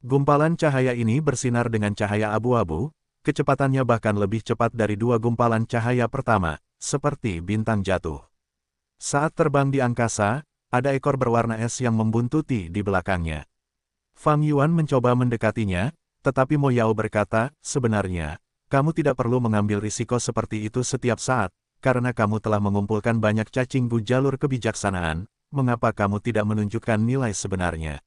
Gumpalan cahaya ini bersinar dengan cahaya abu-abu, kecepatannya bahkan lebih cepat dari dua gumpalan cahaya pertama, seperti bintang jatuh. Saat terbang di angkasa, ada ekor berwarna es yang membuntuti di belakangnya. Fang Yuan mencoba mendekatinya, tetapi Mo Yao berkata, sebenarnya, kamu tidak perlu mengambil risiko seperti itu setiap saat, karena kamu telah mengumpulkan banyak cacing Gu jalur kebijaksanaan, mengapa kamu tidak menunjukkan nilai sebenarnya?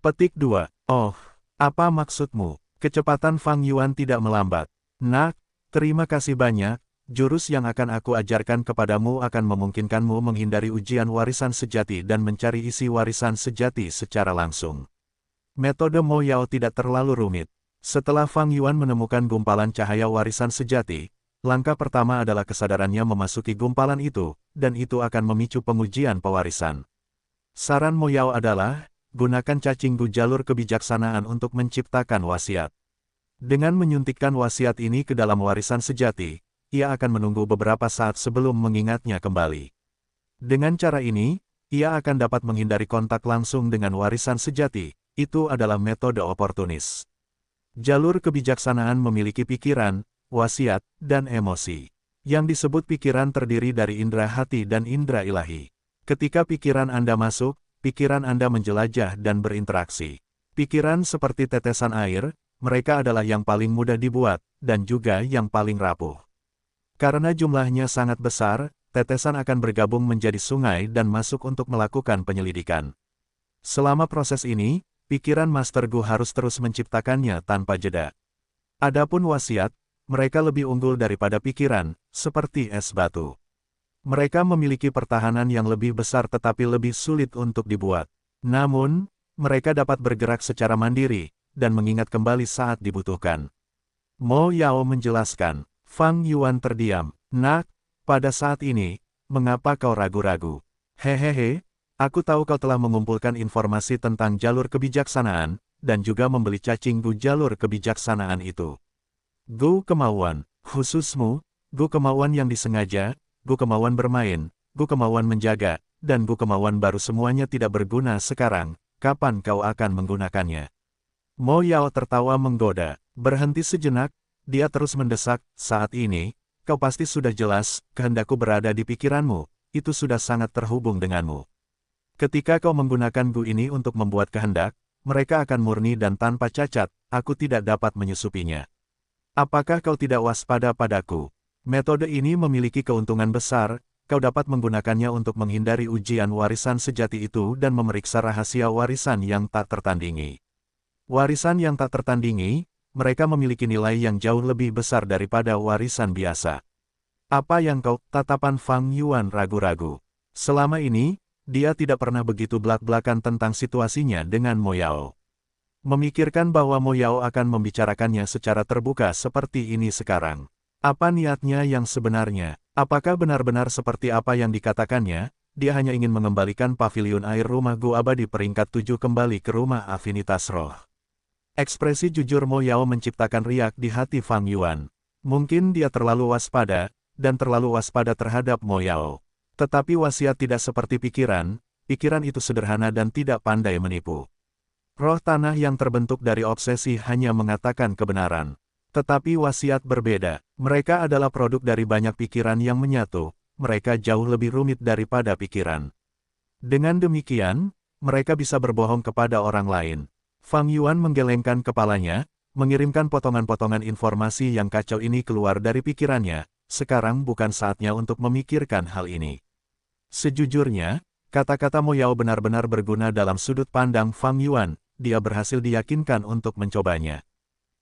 Petik 2. Oh, apa maksudmu? Kecepatan Fang Yuan tidak melambat. Nak, terima kasih banyak, jurus yang akan aku ajarkan kepadamu akan memungkinkanmu menghindari ujian warisan sejati dan mencari isi warisan sejati secara langsung. Metode Mo Yao tidak terlalu rumit. Setelah Fang Yuan menemukan gumpalan cahaya warisan sejati, langkah pertama adalah kesadarannya memasuki gumpalan itu, dan itu akan memicu pengujian pewarisan. Saran Mo Yao adalah, gunakan cacing Gu jalur kebijaksanaan untuk menciptakan wasiat. Dengan menyuntikkan wasiat ini ke dalam warisan sejati, ia akan menunggu beberapa saat sebelum mengingatnya kembali. Dengan cara ini, ia akan dapat menghindari kontak langsung dengan warisan sejati. Itu adalah metode oportunis. Jalur kebijaksanaan memiliki pikiran, wasiat, dan emosi. Yang disebut pikiran terdiri dari indera hati dan indera ilahi. Ketika pikiran Anda masuk, pikiran Anda menjelajah dan berinteraksi. Pikiran seperti tetesan air, mereka adalah yang paling mudah dibuat, dan juga yang paling rapuh. Karena jumlahnya sangat besar, tetesan akan bergabung menjadi sungai dan masuk untuk melakukan penyelidikan. Selama proses ini, pikiran Master Gu harus terus menciptakannya tanpa jeda. Adapun wasiat, mereka lebih unggul daripada pikiran, seperti es batu. Mereka memiliki pertahanan yang lebih besar tetapi lebih sulit untuk dibuat. Namun, mereka dapat bergerak secara mandiri, dan mengingat kembali saat dibutuhkan. Mo Yao menjelaskan. Fang Yuan terdiam. Nak, pada saat ini, mengapa kau ragu-ragu? Hehehe. Aku tahu kau telah mengumpulkan informasi tentang jalur kebijaksanaan, dan juga membeli cacing Gu jalur kebijaksanaan itu. Gu kemauan, khususmu, Gu kemauan yang disengaja, Gu kemauan bermain, Gu kemauan menjaga, dan Gu kemauan baru semuanya tidak berguna sekarang, kapan kau akan menggunakannya? Mo Yao tertawa menggoda, berhenti sejenak, dia terus mendesak, saat ini, kau pasti sudah jelas, kehendakku berada di pikiranmu, itu sudah sangat terhubung denganmu. Ketika kau menggunakan Gu ini untuk membuat kehendak, mereka akan murni dan tanpa cacat, aku tidak dapat menyusupinya. Apakah kau tidak waspada padaku? Metode ini memiliki keuntungan besar, kau dapat menggunakannya untuk menghindari ujian warisan sejati itu dan memeriksa rahasia warisan yang tak tertandingi. Warisan yang tak tertandingi, mereka memiliki nilai yang jauh lebih besar daripada warisan biasa. Apa yang kau, tatapan Fang Yuan ragu-ragu. Selama ini, dia tidak pernah begitu belak-belakan tentang situasinya dengan Mo Yao. Memikirkan bahwa Mo Yao akan membicarakannya secara terbuka seperti ini sekarang. Apa niatnya yang sebenarnya? Apakah benar-benar seperti apa yang dikatakannya? Dia hanya ingin mengembalikan paviliun air rumah Gu abadi peringkat 7 kembali ke rumah afinitas roh. Ekspresi jujur Mo Yao menciptakan riak di hati Fang Yuan. Mungkin dia terlalu waspada, dan terlalu waspada terhadap Mo Yao. Tetapi wasiat tidak seperti pikiran itu sederhana dan tidak pandai menipu. Roh tanah yang terbentuk dari obsesi hanya mengatakan kebenaran. Tetapi wasiat berbeda. Mereka adalah produk dari banyak pikiran yang menyatu. Mereka jauh lebih rumit daripada pikiran. Dengan demikian, mereka bisa berbohong kepada orang lain. Fang Yuan menggelengkan kepalanya, mengirimkan potongan-potongan informasi yang kacau ini keluar dari pikirannya. Sekarang bukan saatnya untuk memikirkan hal ini. Sejujurnya, kata-kata Mo Yao benar-benar berguna dalam sudut pandang Fang Yuan. Dia berhasil diyakinkan untuk mencobanya.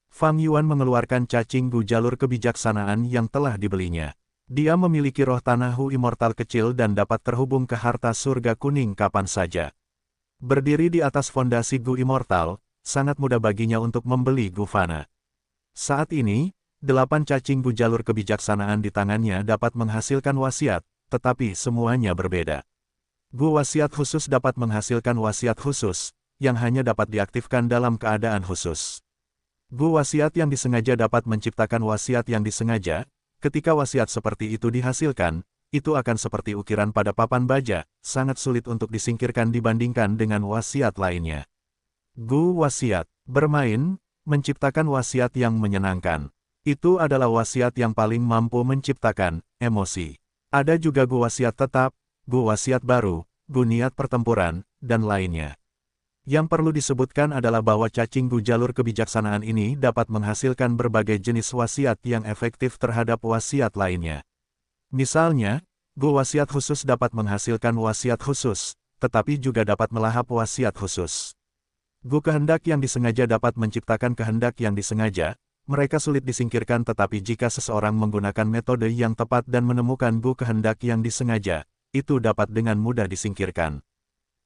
Fang Yuan mengeluarkan cacing Gu jalur kebijaksanaan yang telah dibelinya. Dia memiliki roh tanah Hu immortal kecil dan dapat terhubung ke harta surga kuning kapan saja. Berdiri di atas fondasi Gu immortal, sangat mudah baginya untuk membeli Gu Fana. Saat ini, 8 cacing Gu jalur kebijaksanaan di tangannya dapat menghasilkan wasiat, tetapi semuanya berbeda. Gu wasiat khusus dapat menghasilkan wasiat khusus, yang hanya dapat diaktifkan dalam keadaan khusus. Gu wasiat yang disengaja dapat menciptakan wasiat yang disengaja. Ketika wasiat seperti itu dihasilkan, itu akan seperti ukiran pada papan baja, sangat sulit untuk disingkirkan dibandingkan dengan wasiat lainnya. Gu wasiat, bermain, menciptakan wasiat yang menyenangkan. Itu adalah wasiat yang paling mampu menciptakan emosi. Ada juga Gu wasiat tetap, Gu wasiat baru, Gu niat pertempuran, dan lainnya. Yang perlu disebutkan adalah bahwa cacing Gu jalur kebijaksanaan ini dapat menghasilkan berbagai jenis wasiat yang efektif terhadap wasiat lainnya. Misalnya, Gu wasiat khusus dapat menghasilkan wasiat khusus, tetapi juga dapat melahap wasiat khusus. Gu kehendak yang disengaja dapat menciptakan kehendak yang disengaja. Mereka sulit disingkirkan tetapi jika seseorang menggunakan metode yang tepat dan menemukan Gu kehendak yang disengaja, itu dapat dengan mudah disingkirkan.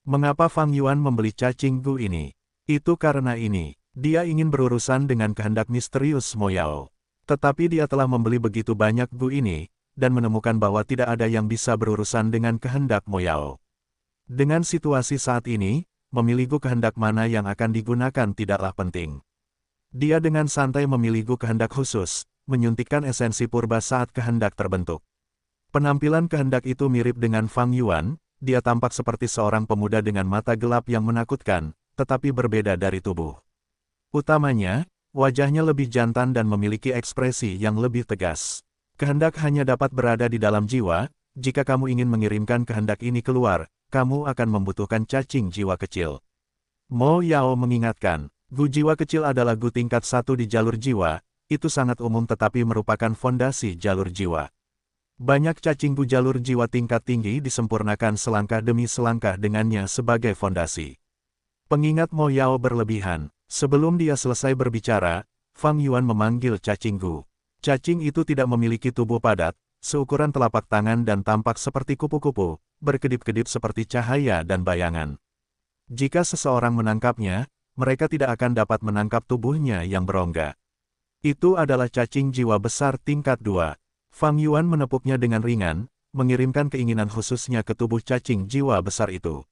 Mengapa Fang Yuan membeli cacing Gu ini? Itu karena ini. Dia ingin berurusan dengan kehendak misterius Mo Yao. Tetapi dia telah membeli begitu banyak Gu ini, dan menemukan bahwa tidak ada yang bisa berurusan dengan kehendak Mo Yao. Dengan situasi saat ini, memilih Gu kehendak mana yang akan digunakan tidaklah penting. Dia dengan santai memilih Gu kehendak khusus, menyuntikkan esensi purba saat kehendak terbentuk. Penampilan kehendak itu mirip dengan Fang Yuan. Dia tampak seperti seorang pemuda dengan mata gelap yang menakutkan, tetapi berbeda dari tubuh. Utamanya, wajahnya lebih jantan dan memiliki ekspresi yang lebih tegas. Kehendak hanya dapat berada di dalam jiwa. Jika kamu ingin mengirimkan kehendak ini keluar, kamu akan membutuhkan cacing jiwa kecil. Mo Yao mengingatkan, Gu jiwa kecil adalah Gu tingkat 1 di jalur jiwa. Itu sangat umum tetapi merupakan fondasi jalur jiwa. Banyak cacing Gu jalur jiwa tingkat tinggi disempurnakan selangkah demi selangkah dengannya sebagai fondasi. Pengingat Mo Yao berlebihan. Sebelum dia selesai berbicara, Fang Yuan memanggil cacing Gu. Cacing itu tidak memiliki tubuh padat, seukuran telapak tangan dan tampak seperti kupu-kupu, berkedip-kedip seperti cahaya dan bayangan. Jika seseorang menangkapnya, mereka tidak akan dapat menangkap tubuhnya yang berongga. Itu adalah cacing jiwa besar tingkat 2. Fang Yuan menepuknya dengan ringan, mengirimkan keinginan khususnya ke tubuh cacing jiwa besar itu.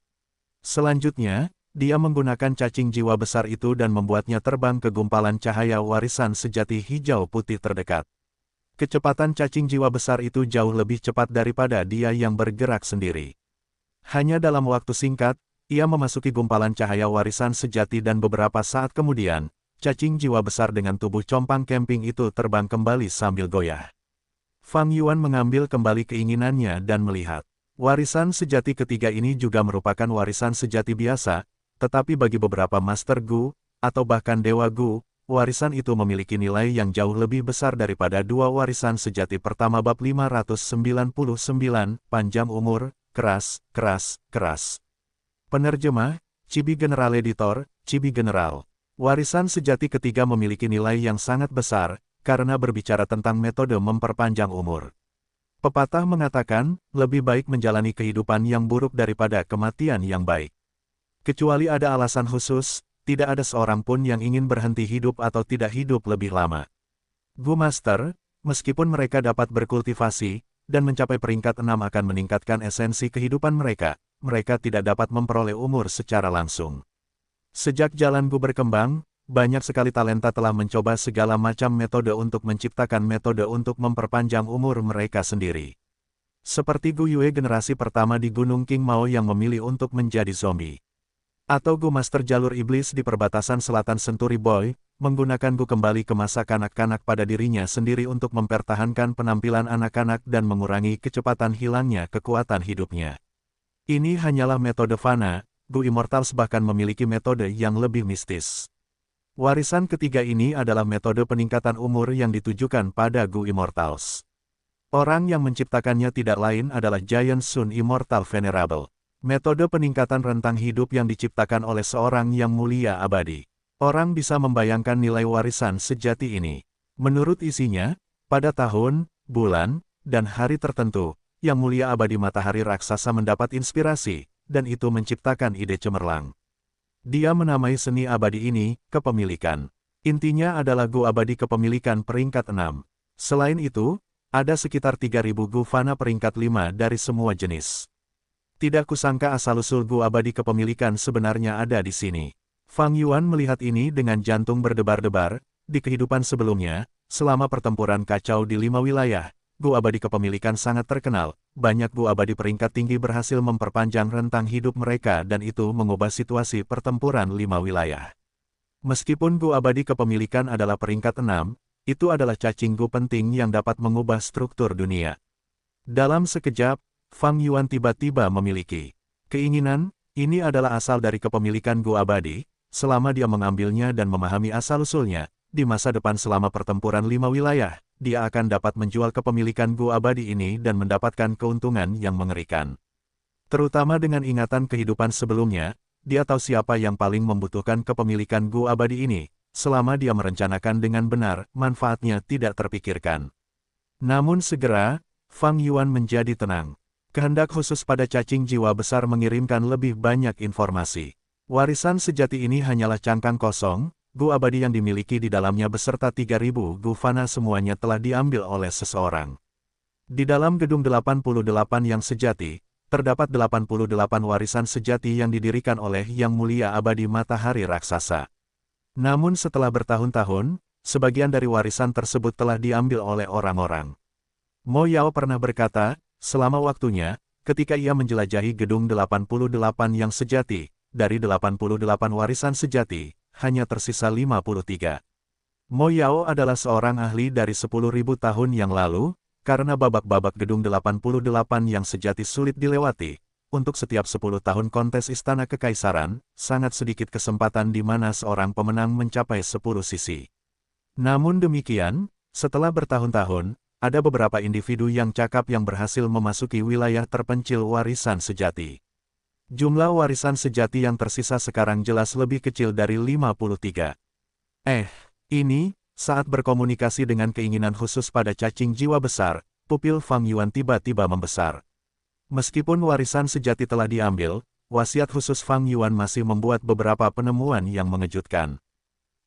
Selanjutnya, dia menggunakan cacing jiwa besar itu dan membuatnya terbang ke gumpalan cahaya warisan sejati hijau putih terdekat. Kecepatan cacing jiwa besar itu jauh lebih cepat daripada dia yang bergerak sendiri. Hanya dalam waktu singkat, ia memasuki gumpalan cahaya warisan sejati dan beberapa saat kemudian, cacing jiwa besar dengan tubuh compang camping itu terbang kembali sambil goyah. Fang Yuan mengambil kembali keinginannya dan melihat. Warisan sejati ketiga ini juga merupakan warisan sejati biasa, tetapi bagi beberapa Master Gu, atau bahkan Dewa Gu, warisan itu memiliki nilai yang jauh lebih besar daripada dua warisan sejati pertama bab 599, panjang umur, keras, keras, keras. Penerjemah, Chibi General Editor, Chibi General. Warisan sejati ketiga memiliki nilai yang sangat besar, karena berbicara tentang metode memperpanjang umur. Pepatah mengatakan, lebih baik menjalani kehidupan yang buruk daripada kematian yang baik. Kecuali ada alasan khusus, tidak ada seorang pun yang ingin berhenti hidup atau tidak hidup lebih lama. Gu Master, meskipun mereka dapat berkultivasi, dan mencapai peringkat 6 akan meningkatkan esensi kehidupan mereka, mereka tidak dapat memperoleh umur secara langsung. Sejak jalan Gu berkembang, banyak sekali talenta telah mencoba segala macam metode untuk menciptakan metode untuk memperpanjang umur mereka sendiri. Seperti Gu Yue generasi pertama di Gunung King Mao yang memilih untuk menjadi zombie. Atau Gu Master jalur iblis di perbatasan selatan Century Boy, menggunakan Gu kembali ke masa kanak-kanak pada dirinya sendiri untuk mempertahankan penampilan anak-anak dan mengurangi kecepatan hilangnya kekuatan hidupnya. Ini hanyalah metode fana, Gu Immortals bahkan memiliki metode yang lebih mistis. Warisan ketiga ini adalah metode peningkatan umur yang ditujukan pada Gu Immortals. Orang yang menciptakannya tidak lain adalah Giant Sun Immortal Venerable. Metode peningkatan rentang hidup yang diciptakan oleh seorang yang mulia abadi. Orang bisa membayangkan nilai warisan sejati ini. Menurut isinya, pada tahun, bulan, dan hari tertentu, Yang Mulia Abadi Matahari Raksasa mendapat inspirasi, dan itu menciptakan ide cemerlang. Dia menamai seni abadi ini, kepemilikan. Intinya adalah Gu abadi kepemilikan peringkat 6. Selain itu, ada sekitar 3.000 Gu fana peringkat 5 dari semua jenis. Tidak kusangka asal-usul Gu abadi kepemilikan sebenarnya ada di sini. Fang Yuan melihat ini dengan jantung berdebar-debar. Di kehidupan sebelumnya, selama pertempuran kacau di 5 wilayah, Gu abadi kepemilikan sangat terkenal. Banyak Gu abadi peringkat tinggi berhasil memperpanjang rentang hidup mereka dan itu mengubah situasi pertempuran 5 wilayah. Meskipun Gu abadi kepemilikan adalah peringkat 6, itu adalah cacing Gu penting yang dapat mengubah struktur dunia. Dalam sekejap, Fang Yuan tiba-tiba memiliki keinginan. Ini adalah asal dari kepemilikan Gu abadi. Selama dia mengambilnya dan memahami asal-usulnya, di masa depan selama pertempuran 5 wilayah, dia akan dapat menjual kepemilikan Gu abadi ini dan mendapatkan keuntungan yang mengerikan. Terutama dengan ingatan kehidupan sebelumnya, dia tahu siapa yang paling membutuhkan kepemilikan Gu abadi ini. Selama dia merencanakan dengan benar, manfaatnya tidak terpikirkan. Namun segera, Fang Yuan menjadi tenang. Kehendak khusus pada cacing jiwa besar mengirimkan lebih banyak informasi. Warisan sejati ini hanyalah cangkang kosong. Gu abadi yang dimiliki di dalamnya beserta 3.000 Gu fana semuanya telah diambil oleh seseorang. Di dalam gedung 88 yang sejati, terdapat 88 warisan sejati yang didirikan oleh Yang Mulia Abadi Matahari Raksasa. Namun setelah bertahun-tahun, sebagian dari warisan tersebut telah diambil oleh orang-orang. Mo Yao pernah berkata, selama waktunya, ketika ia menjelajahi gedung 88 yang sejati, dari 88 warisan sejati, hanya tersisa 53. Mo Yao adalah seorang ahli dari 10.000 tahun yang lalu, karena babak-babak gedung 88 yang sejati sulit dilewati. Untuk setiap 10 tahun kontes Istana Kekaisaran, sangat sedikit kesempatan di mana seorang pemenang mencapai 10 sisi. Namun demikian, setelah bertahun-tahun, ada beberapa individu yang cakap yang berhasil memasuki wilayah terpencil warisan sejati. Jumlah warisan sejati yang tersisa sekarang jelas lebih kecil dari 53. Ini, saat berkomunikasi dengan keinginan khusus pada cacing jiwa besar, pupil Fang Yuan tiba-tiba membesar. Meskipun warisan sejati telah diambil, wasiat khusus Fang Yuan masih membuat beberapa penemuan yang mengejutkan.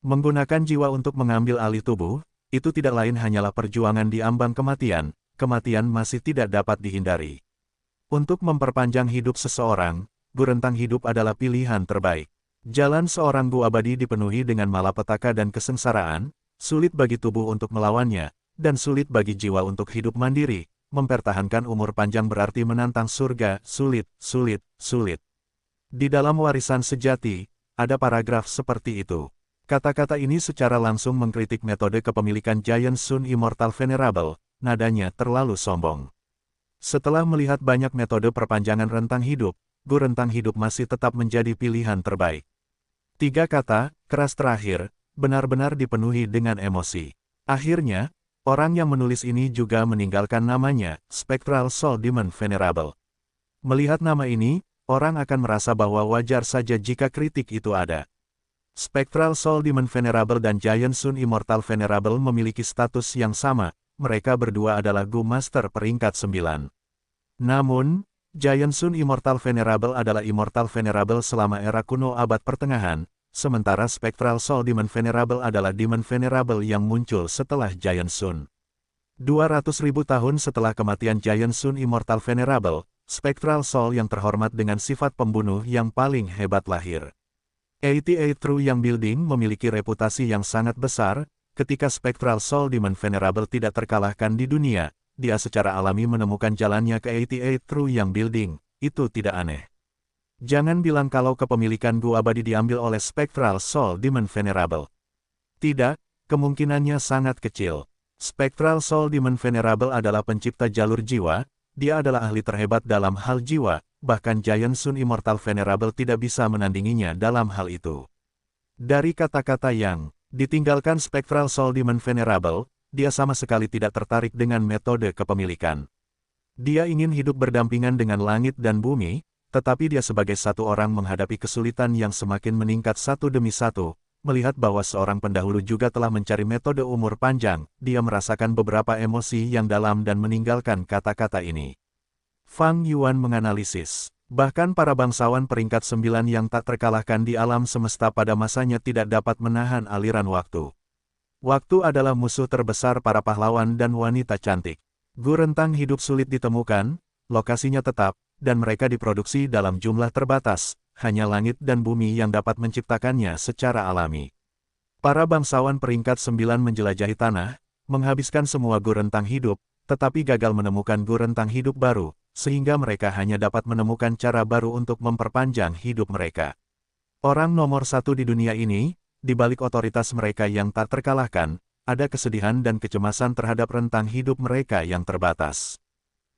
Menggunakan jiwa untuk mengambil alih tubuh, itu tidak lain hanyalah perjuangan di ambang kematian. Kematian masih tidak dapat dihindari. Untuk memperpanjang hidup seseorang, Gu rentang hidup adalah pilihan terbaik. Jalan seorang Gu abadi dipenuhi dengan malapetaka dan kesengsaraan, sulit bagi tubuh untuk melawannya, dan sulit bagi jiwa untuk hidup mandiri. Mempertahankan umur panjang berarti menantang surga, sulit. Di dalam warisan sejati, ada paragraf seperti itu. Kata-kata ini secara langsung mengkritik metode kepemilikan Giant Sun Immortal Venerable, nadanya terlalu sombong. Setelah melihat banyak metode perpanjangan rentang hidup, Gu rentang hidup masih tetap menjadi pilihan terbaik. 3 kata, keras terakhir, benar-benar dipenuhi dengan emosi. Akhirnya, orang yang menulis ini juga meninggalkan namanya, Spectral Soul Demon Venerable. Melihat nama ini, orang akan merasa bahwa wajar saja jika kritik itu ada. Spectral Soul Demon Venerable dan Giant Sun Immortal Venerable memiliki status yang sama, mereka berdua adalah Gu Master peringkat 9. Namun, Giant Sun Immortal Venerable adalah Immortal Venerable selama era kuno abad pertengahan, sementara Spectral Soul Demon Venerable adalah Demon Venerable yang muncul setelah Giant Sun. 200.000 tahun setelah kematian Giant Sun Immortal Venerable, Spectral Soul yang terhormat dengan sifat pembunuh yang paling hebat lahir. 88 True Yang Building memiliki reputasi yang sangat besar, ketika Spectral Soul Demon Venerable tidak terkalahkan di dunia, dia secara alami menemukan jalannya ke 88 True Yang Building, itu tidak aneh. Jangan bilang kalau kepemilikan Gu abadi diambil oleh Spectral Soul Demon Venerable. Tidak, kemungkinannya sangat kecil. Spectral Soul Demon Venerable adalah pencipta jalur jiwa, dia adalah ahli terhebat dalam hal jiwa, bahkan Giant Sun Immortal Venerable tidak bisa menandinginya dalam hal itu. Dari kata-kata yang ditinggalkan Spectral Soul Demon Venerable, dia sama sekali tidak tertarik dengan metode kepemilikan. Dia ingin hidup berdampingan dengan langit dan bumi, tetapi dia sebagai satu orang menghadapi kesulitan yang semakin meningkat satu demi satu, melihat bahwa seorang pendahulu juga telah mencari metode umur panjang, dia merasakan beberapa emosi yang dalam dan meninggalkan kata-kata ini. Fang Yuan menganalisis, bahkan para bangsawan peringkat 9 yang tak terkalahkan di alam semesta pada masanya tidak dapat menahan aliran waktu. Waktu adalah musuh terbesar para pahlawan dan wanita cantik. Gu rentang hidup sulit ditemukan, lokasinya tetap, dan mereka diproduksi dalam jumlah terbatas, hanya langit dan bumi yang dapat menciptakannya secara alami. Para bangsawan peringkat 9 menjelajahi tanah, menghabiskan semua Gu rentang hidup, tetapi gagal menemukan Gu rentang hidup baru, sehingga mereka hanya dapat menemukan cara baru untuk memperpanjang hidup mereka. Orang nomor satu di dunia ini, di balik otoritas mereka yang tak terkalahkan, ada kesedihan dan kecemasan terhadap rentang hidup mereka yang terbatas.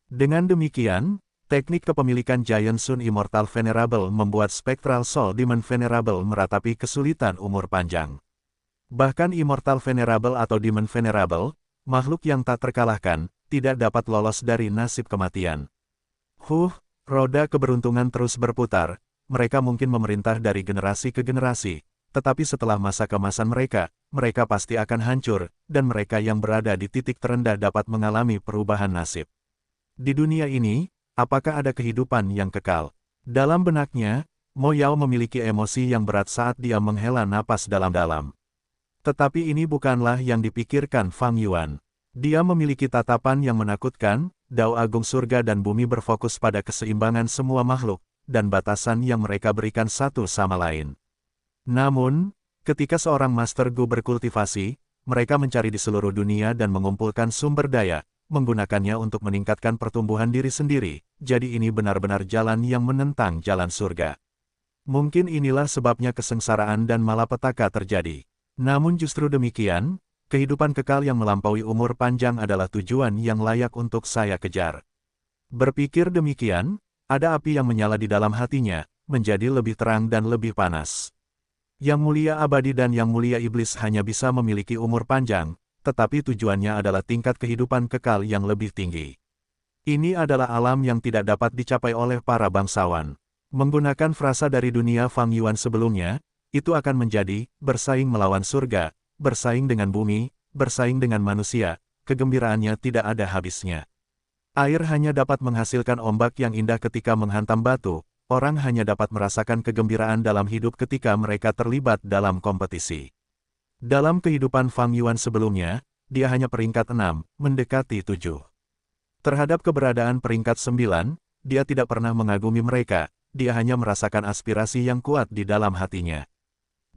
Dengan demikian, teknik kepemilikan Giant Sun Immortal Venerable membuat Spectral Soul Demon Venerable meratapi kesulitan umur panjang. Bahkan Immortal Venerable atau Demon Venerable, makhluk yang tak terkalahkan, tidak dapat lolos dari nasib kematian. Roda keberuntungan terus berputar, mereka mungkin memerintah dari generasi ke generasi, tetapi setelah masa kemasan mereka, mereka pasti akan hancur, dan mereka yang berada di titik terendah dapat mengalami perubahan nasib. Di dunia ini, apakah ada kehidupan yang kekal? Dalam benaknya, Mo Yao memiliki emosi yang berat saat dia menghela napas dalam-dalam. Tetapi ini bukanlah yang dipikirkan Fang Yuan. Dia memiliki tatapan yang menakutkan, Dao Agung Surga dan Bumi berfokus pada keseimbangan semua makhluk, dan batasan yang mereka berikan satu sama lain. Namun, ketika seorang Master Gu berkultivasi, mereka mencari di seluruh dunia dan mengumpulkan sumber daya, menggunakannya untuk meningkatkan pertumbuhan diri sendiri, jadi ini benar-benar jalan yang menentang jalan surga. Mungkin inilah sebabnya kesengsaraan dan malapetaka terjadi. Namun justru demikian, kehidupan kekal yang melampaui umur panjang adalah tujuan yang layak untuk saya kejar. Berpikir demikian, ada api yang menyala di dalam hatinya, menjadi lebih terang dan lebih panas. Yang mulia abadi dan yang mulia iblis hanya bisa memiliki umur panjang, tetapi tujuannya adalah tingkat kehidupan kekal yang lebih tinggi. Ini adalah alam yang tidak dapat dicapai oleh para bangsawan. Menggunakan frasa dari dunia Fang Yuan sebelumnya, itu akan menjadi, bersaing melawan surga, bersaing dengan bumi, bersaing dengan manusia, kegembiraannya tidak ada habisnya. Air hanya dapat menghasilkan ombak yang indah ketika menghantam batu. Orang hanya dapat merasakan kegembiraan dalam hidup ketika mereka terlibat dalam kompetisi. Dalam kehidupan Fang Yuan sebelumnya, dia hanya peringkat 6, mendekati 7. Terhadap keberadaan peringkat 9, dia tidak pernah mengagumi mereka, dia hanya merasakan aspirasi yang kuat di dalam hatinya.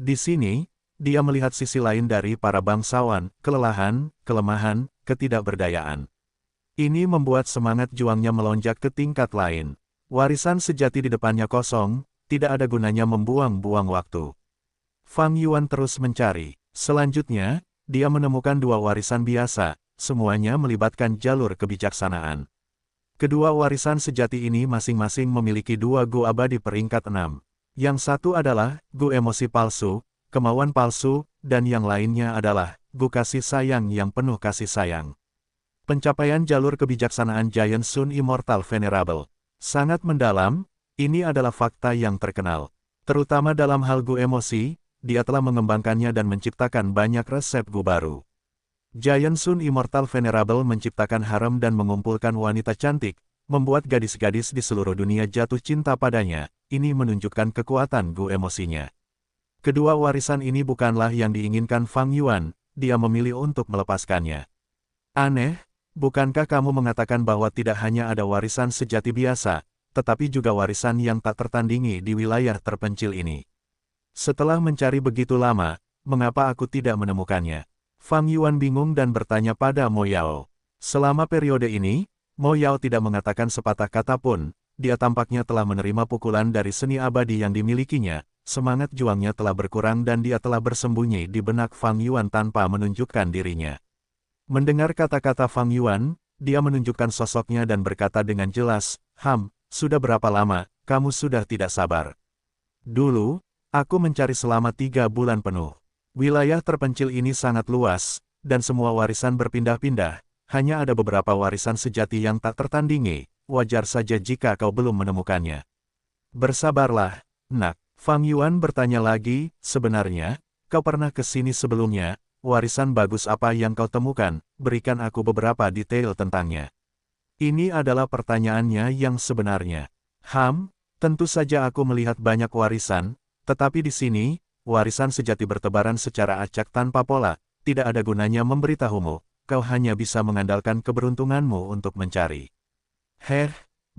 Di sini, dia melihat sisi lain dari para bangsawan, kelelahan, kelemahan, ketidakberdayaan. Ini membuat semangat juangnya melonjak ke tingkat lain. Warisan sejati di depannya kosong, tidak ada gunanya membuang-buang waktu. Fang Yuan terus mencari. Selanjutnya, dia menemukan dua warisan biasa, semuanya melibatkan jalur kebijaksanaan. Kedua warisan sejati ini masing-masing memiliki dua Gu abadi peringkat 6. Yang satu adalah Gu emosi palsu, kemauan palsu, dan yang lainnya adalah Gu kasih sayang yang penuh kasih sayang. Pencapaian jalur kebijaksanaan Giant Sun Immortal Venerable sangat mendalam. Ini adalah fakta yang terkenal. Terutama dalam hal Gu emosi, dia telah mengembangkannya dan menciptakan banyak resep Gu baru. Giant Sun Immortal Venerable menciptakan harem dan mengumpulkan wanita cantik, membuat gadis-gadis di seluruh dunia jatuh cinta padanya. Ini menunjukkan kekuatan Gu emosinya. Kedua warisan ini bukanlah yang diinginkan Fang Yuan, dia memilih untuk melepaskannya. Aneh, bukankah kamu mengatakan bahwa tidak hanya ada warisan sejati biasa, tetapi juga warisan yang tak tertandingi di wilayah terpencil ini? Setelah mencari begitu lama, mengapa aku tidak menemukannya? Fang Yuan bingung dan bertanya pada Mo Yao. Selama periode ini, Mo Yao tidak mengatakan sepatah kata pun, dia tampaknya telah menerima pukulan dari seni abadi yang dimilikinya, semangat juangnya telah berkurang dan dia telah bersembunyi di benak Fang Yuan tanpa menunjukkan dirinya. Mendengar kata-kata Fang Yuan, dia menunjukkan sosoknya dan berkata dengan jelas, sudah berapa lama, kamu sudah tidak sabar? Dulu, aku mencari selama 3 bulan penuh. Wilayah terpencil ini sangat luas, dan semua warisan berpindah-pindah, hanya ada beberapa warisan sejati yang tak tertandingi, wajar saja jika kau belum menemukannya. Bersabarlah, nak. Fang Yuan bertanya lagi, sebenarnya, kau pernah ke sini sebelumnya, warisan bagus apa yang kau temukan, berikan aku beberapa detail tentangnya. Ini adalah pertanyaannya yang sebenarnya. Tentu saja aku melihat banyak warisan, tetapi di sini, warisan sejati bertebaran secara acak tanpa pola, tidak ada gunanya memberitahumu, kau hanya bisa mengandalkan keberuntunganmu untuk mencari.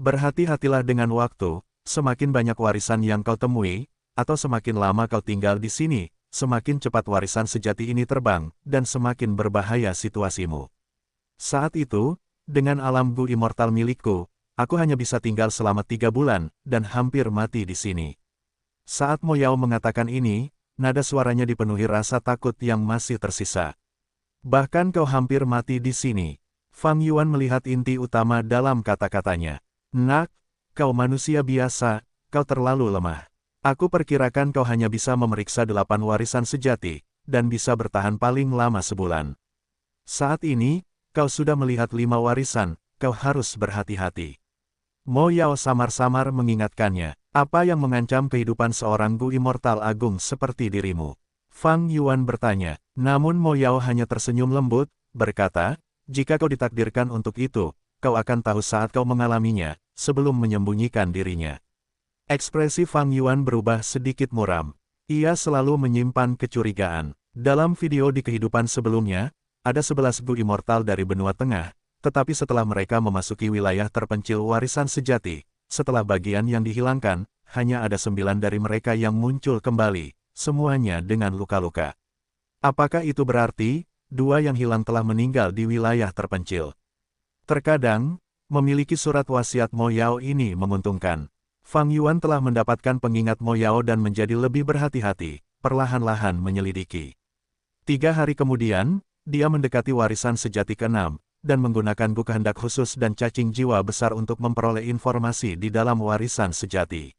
Berhati-hatilah dengan waktu, semakin banyak warisan yang kau temui, atau semakin lama kau tinggal di sini, semakin cepat warisan sejati ini terbang, dan semakin berbahaya situasimu. Saat itu, dengan alam Gu immortal milikku, aku hanya bisa tinggal selama 3 bulan, dan hampir mati di sini. Saat Mo Yao mengatakan ini, nada suaranya dipenuhi rasa takut yang masih tersisa. Bahkan kau hampir mati di sini. Fang Yuan melihat inti utama dalam kata-katanya. Nak, kau manusia biasa, kau terlalu lemah. Aku perkirakan kau hanya bisa memeriksa 8 warisan sejati, dan bisa bertahan paling lama sebulan. Saat ini, kau sudah melihat 5 warisan, kau harus berhati-hati. Mo Yao samar-samar mengingatkannya, apa yang mengancam kehidupan seorang Gu immortal agung seperti dirimu? Fang Yuan bertanya, namun Mo Yao hanya tersenyum lembut, berkata, jika kau ditakdirkan untuk itu, kau akan tahu saat kau mengalaminya, sebelum menyembunyikan dirinya. Ekspresi Fang Yuan berubah sedikit muram. Ia selalu menyimpan kecurigaan. Dalam video di kehidupan sebelumnya, ada 11 Gu immortal dari benua tengah, tetapi setelah mereka memasuki wilayah terpencil warisan sejati, setelah bagian yang dihilangkan, hanya ada 9 dari mereka yang muncul kembali, semuanya dengan luka-luka. Apakah itu berarti, 2 yang hilang telah meninggal di wilayah terpencil? Terkadang, memiliki surat wasiat Mo Yao ini menguntungkan. Fang Yuan telah mendapatkan pengingat Mo Yao dan menjadi lebih berhati-hati, perlahan-lahan menyelidiki. 3 hari kemudian, dia mendekati warisan sejati ke-6, dan menggunakan Gu kehendak khusus dan cacing jiwa besar untuk memperoleh informasi di dalam warisan sejati.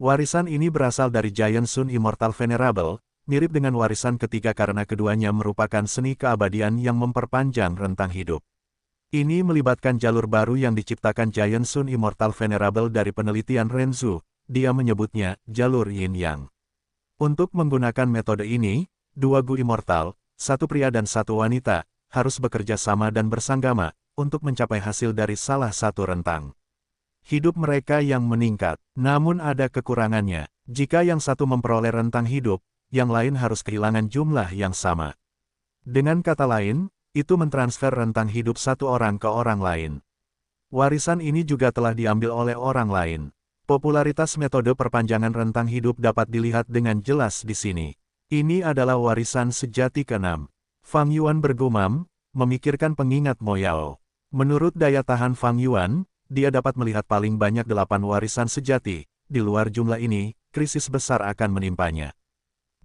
Warisan ini berasal dari Giant Sun Immortal Venerable, mirip dengan warisan ketiga karena keduanya merupakan seni keabadian yang memperpanjang rentang hidup. Ini melibatkan jalur baru yang diciptakan Giant Sun Immortal Venerable dari penelitian Renzu, dia menyebutnya jalur Yin Yang. Untuk menggunakan metode ini, 2 Gu immortal, 1 pria dan 1 wanita, harus bekerja sama dan bersanggama, untuk mencapai hasil dari salah satu rentang hidup mereka yang meningkat. Namun ada kekurangannya, jika yang satu memperoleh rentang hidup, yang lain harus kehilangan jumlah yang sama. Dengan kata lain, itu mentransfer rentang hidup satu orang ke orang lain. Warisan ini juga telah diambil oleh orang lain. Popularitas metode perpanjangan rentang hidup dapat dilihat dengan jelas di sini. Ini adalah warisan sejati ke-6. Fang Yuan bergumam, memikirkan pengingat Mo Yao. Menurut daya tahan Fang Yuan, dia dapat melihat paling banyak 8 warisan sejati. Di luar jumlah ini, krisis besar akan menimpanya.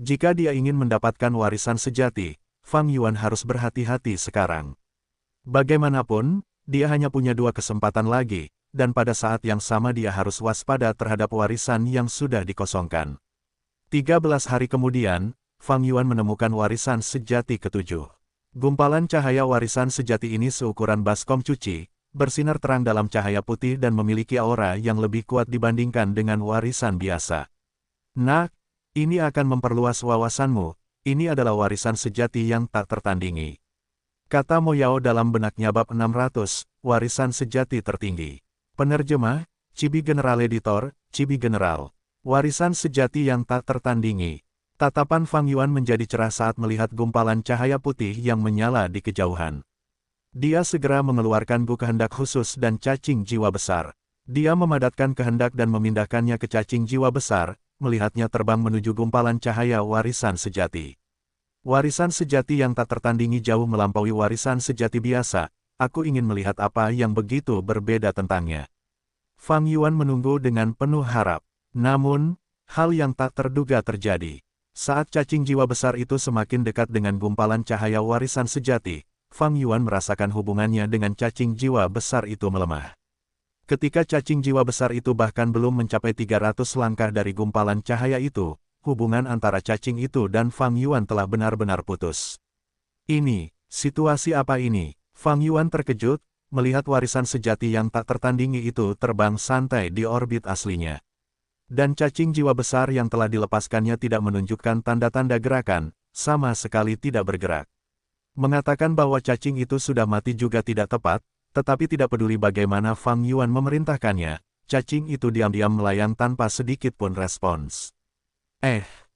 Jika dia ingin mendapatkan warisan sejati, Fang Yuan harus berhati-hati sekarang. Bagaimanapun, dia hanya punya 2 kesempatan lagi, dan pada saat yang sama dia harus waspada terhadap warisan yang sudah dikosongkan. 13 hari kemudian, Fang Yuan menemukan warisan sejati ketujuh. Gumpalan cahaya warisan sejati ini seukuran baskom cuci, bersinar terang dalam cahaya putih dan memiliki aura yang lebih kuat dibandingkan dengan warisan biasa. Nak, ini akan memperluas wawasanmu, ini adalah warisan sejati yang tak tertandingi. Kata Mo Yao dalam benaknya bab 600, warisan sejati tertinggi. Penerjemah, Chibi General Editor, Chibi General. Warisan sejati yang tak tertandingi. Tatapan Fang Yuan menjadi cerah saat melihat gumpalan cahaya putih yang menyala di kejauhan. Dia segera mengeluarkan gu kehendak khusus dan cacing jiwa besar. Dia memadatkan kehendak dan memindahkannya ke cacing jiwa besar, melihatnya terbang menuju gumpalan cahaya warisan sejati. Warisan sejati yang tak tertandingi jauh melampaui warisan sejati biasa, aku ingin melihat apa yang begitu berbeda tentangnya. Fang Yuan menunggu dengan penuh harap. Namun, hal yang tak terduga terjadi. Saat cacing jiwa besar itu semakin dekat dengan gumpalan cahaya warisan sejati, Fang Yuan merasakan hubungannya dengan cacing jiwa besar itu melemah. Ketika cacing jiwa besar itu bahkan belum mencapai 300 langkah dari gumpalan cahaya itu, hubungan antara cacing itu dan Fang Yuan telah benar-benar putus. Ini, situasi apa ini? Fang Yuan terkejut, melihat warisan sejati yang tak tertandingi itu terbang santai di orbit aslinya. Dan cacing jiwa besar yang telah dilepaskannya tidak menunjukkan tanda-tanda gerakan, sama sekali tidak bergerak. Mengatakan bahwa cacing itu sudah mati juga tidak tepat, tetapi tidak peduli bagaimana Fang Yuan memerintahkannya, cacing itu diam-diam melayang tanpa sedikit pun respons.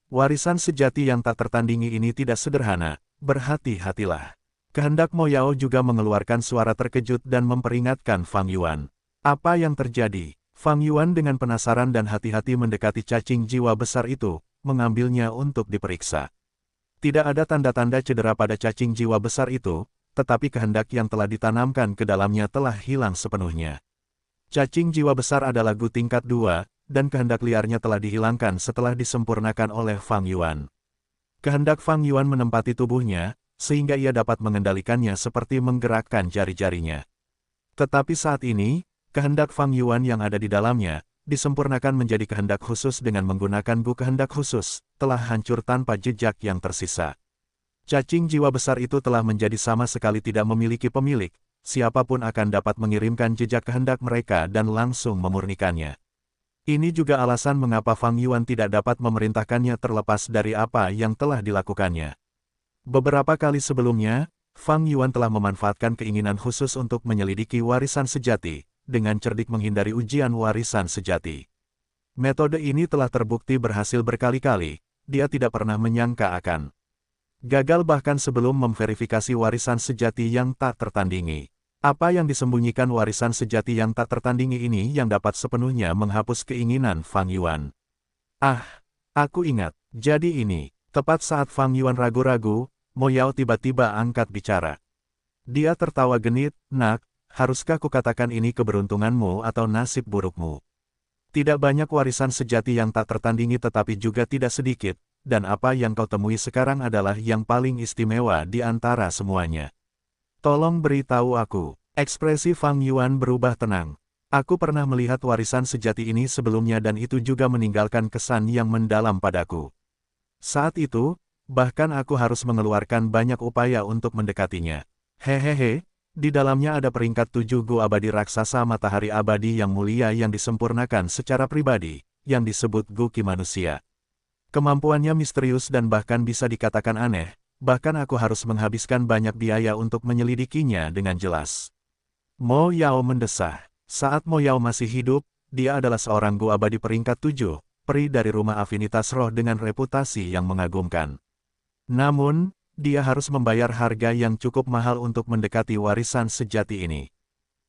Warisan sejati yang tak tertandingi ini tidak sederhana, berhati-hatilah. Kehendak Mo Yao juga mengeluarkan suara terkejut dan memperingatkan Fang Yuan. Apa yang terjadi? Fang Yuan dengan penasaran dan hati-hati mendekati cacing jiwa besar itu, mengambilnya untuk diperiksa. Tidak ada tanda-tanda cedera pada cacing jiwa besar itu, tetapi kehendak yang telah ditanamkan ke dalamnya telah hilang sepenuhnya. Cacing jiwa besar adalah gu tingkat 2, dan kehendak liarnya telah dihilangkan setelah disempurnakan oleh Fang Yuan. Kehendak Fang Yuan menempati tubuhnya, sehingga ia dapat mengendalikannya seperti menggerakkan jari-jarinya. Tetapi saat ini, kehendak Fang Yuan yang ada di dalamnya, disempurnakan menjadi kehendak khusus dengan menggunakan gu kehendak khusus, telah hancur tanpa jejak yang tersisa. Cacing jiwa besar itu telah menjadi sama sekali tidak memiliki pemilik, siapapun akan dapat mengirimkan jejak kehendak mereka dan langsung memurnikannya. Ini juga alasan mengapa Fang Yuan tidak dapat memerintahkannya terlepas dari apa yang telah dilakukannya. Beberapa kali sebelumnya, Fang Yuan telah memanfaatkan keinginan khusus untuk menyelidiki warisan sejati, dengan cerdik menghindari ujian warisan sejati. Metode ini telah terbukti berhasil berkali-kali, dia tidak pernah menyangka akan gagal bahkan sebelum memverifikasi warisan sejati yang tak tertandingi. Apa yang disembunyikan warisan sejati yang tak tertandingi ini yang dapat sepenuhnya menghapus keinginan Fang Yuan? Aku ingat, jadi ini, tepat saat Fang Yuan ragu-ragu, Mo Yao tiba-tiba angkat bicara. Dia tertawa genit, "Nak, haruskah kukatakan ini keberuntunganmu atau nasib burukmu? Tidak banyak warisan sejati yang tak tertandingi tetapi juga tidak sedikit, dan apa yang kau temui sekarang adalah yang paling istimewa di antara semuanya. Tolong beritahu aku." Ekspresi Fang Yuan berubah tenang. "Aku pernah melihat warisan sejati ini sebelumnya dan itu juga meninggalkan kesan yang mendalam padaku. Saat itu, bahkan aku harus mengeluarkan banyak upaya untuk mendekatinya. Hehehe. Di dalamnya ada peringkat 7 gu abadi raksasa matahari abadi yang mulia yang disempurnakan secara pribadi, yang disebut gu ki manusia. Kemampuannya misterius dan bahkan bisa dikatakan aneh, bahkan aku harus menghabiskan banyak biaya untuk menyelidikinya dengan jelas." Mo Yao mendesah. Saat Mo Yao masih hidup, dia adalah seorang gu abadi peringkat 7, peri dari rumah afinitas roh dengan reputasi yang mengagumkan. Namun, dia harus membayar harga yang cukup mahal untuk mendekati warisan sejati ini.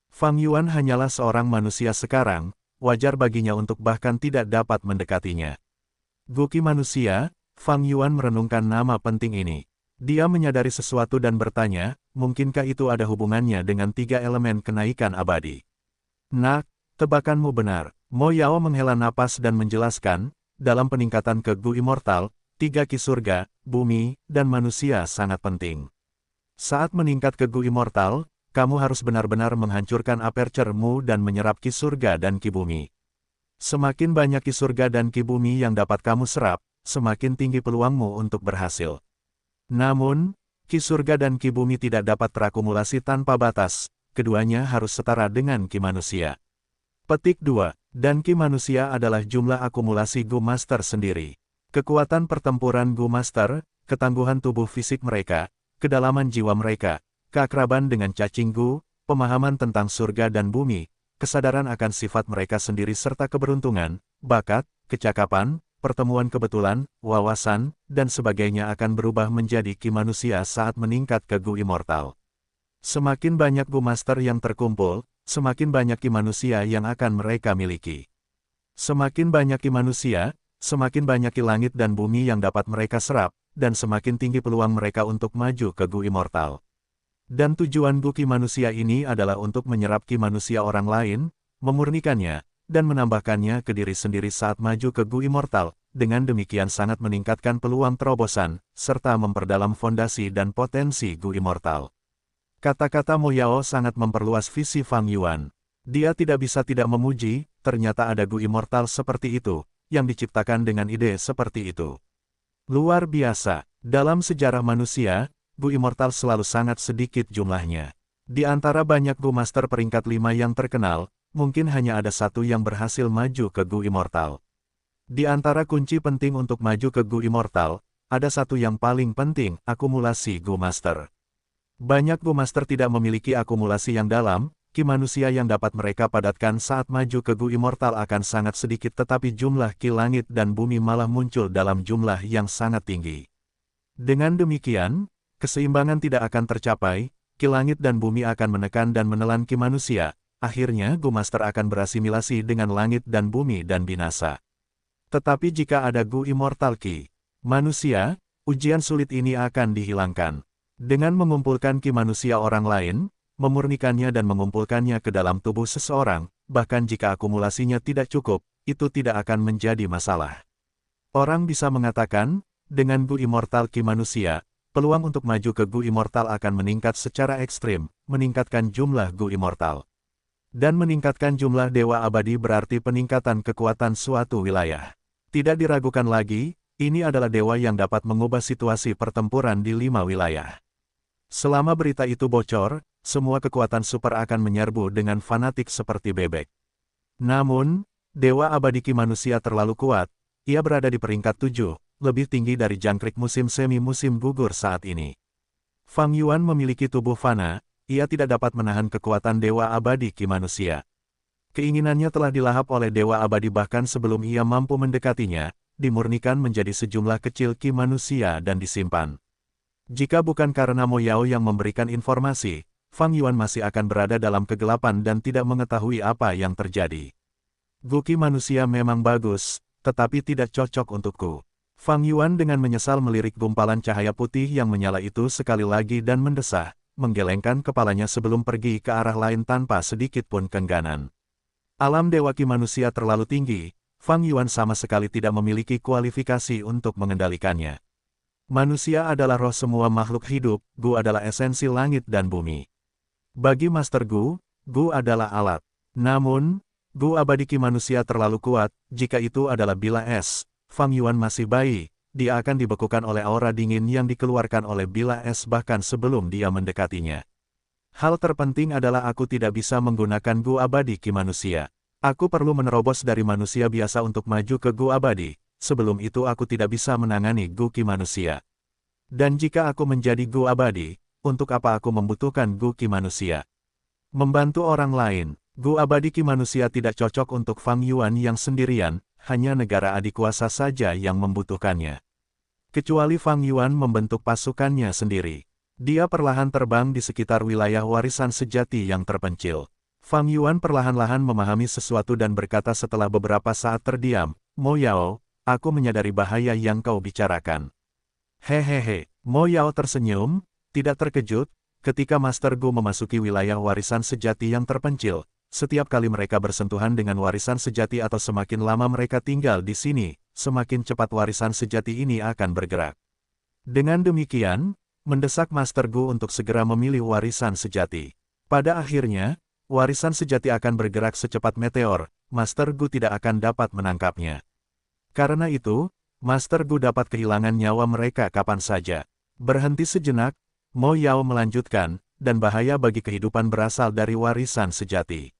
Fang Yuan hanyalah seorang manusia sekarang, wajar baginya untuk bahkan tidak dapat mendekatinya. Gu ki manusia, Fang Yuan merenungkan nama penting ini. Dia menyadari sesuatu dan bertanya, mungkinkah itu ada hubungannya dengan 3 elemen kenaikan abadi? "Nak, tebakanmu benar." Mo Yao menghela napas dan menjelaskan, dalam peningkatan ke gu immortal, 3 ki surga, bumi, dan manusia sangat penting. Saat meningkat ke gu immortal, kamu harus benar-benar menghancurkan aperture-mu dan menyerap ki surga dan ki bumi. Semakin banyak ki surga dan ki bumi yang dapat kamu serap, semakin tinggi peluangmu untuk berhasil. Namun, Ki surga dan Ki bumi tidak dapat terakumulasi tanpa batas, keduanya harus setara dengan Ki manusia. Petik 2. Dan Ki manusia adalah jumlah akumulasi Gu Master sendiri. Kekuatan pertempuran Gu Master, ketangguhan tubuh fisik mereka, kedalaman jiwa mereka, keakraban dengan cacing Gu, pemahaman tentang surga dan bumi, kesadaran akan sifat mereka sendiri serta keberuntungan, bakat, kecakapan, pertemuan kebetulan, wawasan, dan sebagainya akan berubah menjadi Ki manusia saat meningkat ke Gu Immortal. Semakin banyak Gu Master yang terkumpul, semakin banyak Ki manusia yang akan mereka miliki. Semakin banyak Ki manusia, semakin banyak Ki langit dan bumi yang dapat mereka serap, dan semakin tinggi peluang mereka untuk maju ke Gu Immortal. Dan tujuan Gu Ki manusia ini adalah untuk menyerap Ki manusia orang lain, memurnikannya, dan menambahkannya ke diri sendiri saat maju ke Gu Immortal, dengan demikian sangat meningkatkan peluang terobosan, serta memperdalam fondasi dan potensi Gu Immortal. Kata-kata Mo Yao sangat memperluas visi Fang Yuan. Dia tidak bisa tidak memuji, ternyata ada Gu Immortal seperti itu, yang diciptakan dengan ide seperti itu. Luar biasa, dalam sejarah manusia, Gu Immortal selalu sangat sedikit jumlahnya. Di antara banyak Gu Master peringkat 5 yang terkenal, mungkin hanya ada satu yang berhasil maju ke Gu Immortal. Di antara kunci penting untuk maju ke Gu Immortal, ada satu yang paling penting, akumulasi Gu Master. Banyak Gu Master tidak memiliki akumulasi yang dalam, Ki manusia yang dapat mereka padatkan saat maju ke Gu Immortal akan sangat sedikit tetapi jumlah Ki langit dan bumi malah muncul dalam jumlah yang sangat tinggi. Dengan demikian, keseimbangan tidak akan tercapai, Ki langit dan bumi akan menekan dan menelan Ki manusia, akhirnya Gu Master akan berasimilasi dengan langit dan bumi dan binasa. Tetapi jika ada Gu Immortal Ki manusia, ujian sulit ini akan dihilangkan. Dengan mengumpulkan Ki manusia orang lain, memurnikannya dan mengumpulkannya ke dalam tubuh seseorang, bahkan jika akumulasinya tidak cukup, itu tidak akan menjadi masalah. Orang bisa mengatakan, dengan Gu Immortal Ki manusia, peluang untuk maju ke Gu Immortal akan meningkat secara ekstrim, meningkatkan jumlah Gu Immortal. Dan meningkatkan jumlah Dewa Abadi berarti peningkatan kekuatan suatu wilayah. Tidak diragukan lagi, ini adalah dewa yang dapat mengubah situasi pertempuran di 5 wilayah. Selama berita itu bocor, semua kekuatan super akan menyerbu dengan fanatik seperti bebek. Namun, Dewa Abadi Ki manusia terlalu kuat, ia berada di peringkat 7, lebih tinggi dari jangkrik musim semi musim gugur saat ini. Fang Yuan memiliki tubuh fana, ia tidak dapat menahan kekuatan Dewa Abadi Ki manusia. Keinginannya telah dilahap oleh Dewa Abadi bahkan sebelum ia mampu mendekatinya, dimurnikan menjadi sejumlah kecil Ki manusia dan disimpan. Jika bukan karena Mo Yao yang memberikan informasi, Fang Yuan masih akan berada dalam kegelapan dan tidak mengetahui apa yang terjadi. Gu Ki manusia memang bagus, tetapi tidak cocok untukku. Fang Yuan dengan menyesal melirik gumpalan cahaya putih yang menyala itu sekali lagi dan mendesah, menggelengkan kepalanya sebelum pergi ke arah lain tanpa sedikit pun kengganan. Alam Dewa Ki manusia terlalu tinggi, Fang Yuan sama sekali tidak memiliki kualifikasi untuk mengendalikannya. Manusia adalah roh semua makhluk hidup, Gu adalah esensi langit dan bumi. Bagi Master Gu, Gu adalah alat. Namun, Gu Abadi Ki manusia terlalu kuat, jika itu adalah bila es, Fang Yuan masih bayi, dia akan dibekukan oleh aura dingin yang dikeluarkan oleh bila es bahkan sebelum dia mendekatinya. Hal terpenting adalah aku tidak bisa menggunakan Gu Abadi Ki manusia. Aku perlu menerobos dari manusia biasa untuk maju ke Gu Abadi, sebelum itu aku tidak bisa menangani Gu Ki manusia. Dan jika aku menjadi Gu Abadi, untuk apa aku membutuhkan Gu Ki manusia? Membantu orang lain, Gu Abadi Ki manusia tidak cocok untuk Fang Yuan yang sendirian, hanya negara adikuasa saja yang membutuhkannya. Kecuali Fang Yuan membentuk pasukannya sendiri. Dia perlahan terbang di sekitar wilayah warisan sejati yang terpencil. Fang Yuan perlahan-lahan memahami sesuatu dan berkata setelah beberapa saat terdiam, Mo Yao, aku menyadari bahaya yang kau bicarakan. Hehehe, Mo Yao tersenyum, tidak terkejut, ketika Master Gu memasuki wilayah warisan sejati yang terpencil, setiap kali mereka bersentuhan dengan warisan sejati atau semakin lama mereka tinggal di sini, semakin cepat warisan sejati ini akan bergerak. Dengan demikian, mendesak Master Gu untuk segera memilih warisan sejati. Pada akhirnya, warisan sejati akan bergerak secepat meteor, Master Gu tidak akan dapat menangkapnya. Karena itu, Master Gu dapat kehilangan nyawa mereka kapan saja. Berhenti sejenak, Mo Yao melanjutkan, dan bahaya bagi kehidupan berasal dari warisan sejati.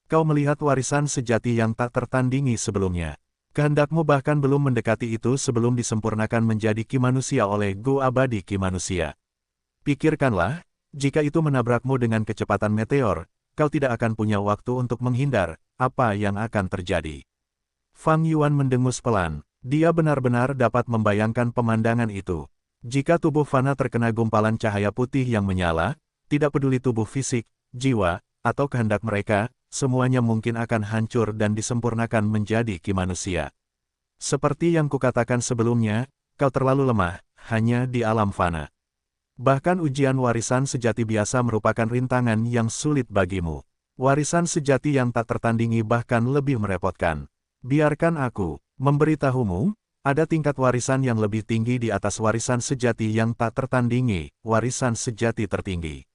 Kau melihat warisan sejati yang tak tertandingi sebelumnya. Kehendakmu bahkan belum mendekati itu sebelum disempurnakan menjadi Ki manusia oleh Gu abadi Ki manusia. Pikirkanlah, jika itu menabrakmu dengan kecepatan meteor, kau tidak akan punya waktu untuk menghindar, apa yang akan terjadi. Fang Yuan mendengus pelan. Dia benar-benar dapat membayangkan pemandangan itu. Jika tubuh Fana terkena gumpalan cahaya putih yang menyala, tidak peduli tubuh fisik, jiwa, atau kehendak mereka, semuanya mungkin akan hancur dan disempurnakan menjadi Ki manusia. Seperti yang kukatakan sebelumnya, kau terlalu lemah, hanya di alam Fana. Bahkan ujian warisan sejati biasa merupakan rintangan yang sulit bagimu. Warisan sejati yang tak tertandingi bahkan lebih merepotkan. Biarkan aku memberitahumu, ada tingkat warisan yang lebih tinggi di atas warisan sejati yang tak tertandingi, warisan sejati tertinggi.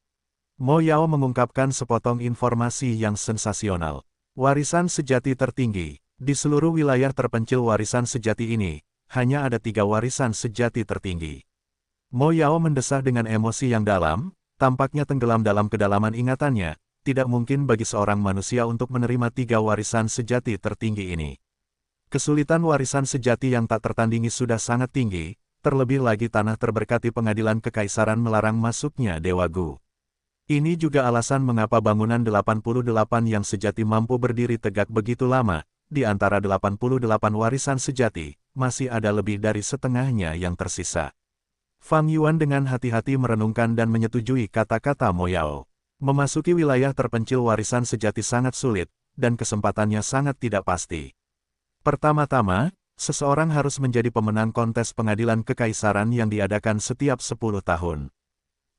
Mo Yao mengungkapkan sepotong informasi yang sensasional. Warisan sejati tertinggi. Di seluruh wilayah terpencil warisan sejati ini, hanya ada 3 warisan sejati tertinggi. Mo Yao mendesah dengan emosi yang dalam, tampaknya tenggelam dalam kedalaman ingatannya, tidak mungkin bagi seorang manusia untuk menerima 3 warisan sejati tertinggi ini. Kesulitan warisan sejati yang tak tertandingi sudah sangat tinggi, terlebih lagi tanah terberkati pengadilan kekaisaran melarang masuknya Dewa Gu. Ini juga alasan mengapa bangunan 88 yang sejati mampu berdiri tegak begitu lama, di antara 88 warisan sejati, masih ada lebih dari setengahnya yang tersisa. Fang Yuan dengan hati-hati merenungkan dan menyetujui kata-kata Mo Yao. Memasuki wilayah terpencil warisan sejati sangat sulit, dan kesempatannya sangat tidak pasti. Pertama-tama, seseorang harus menjadi pemenang kontes pengadilan kekaisaran yang diadakan setiap 10 tahun.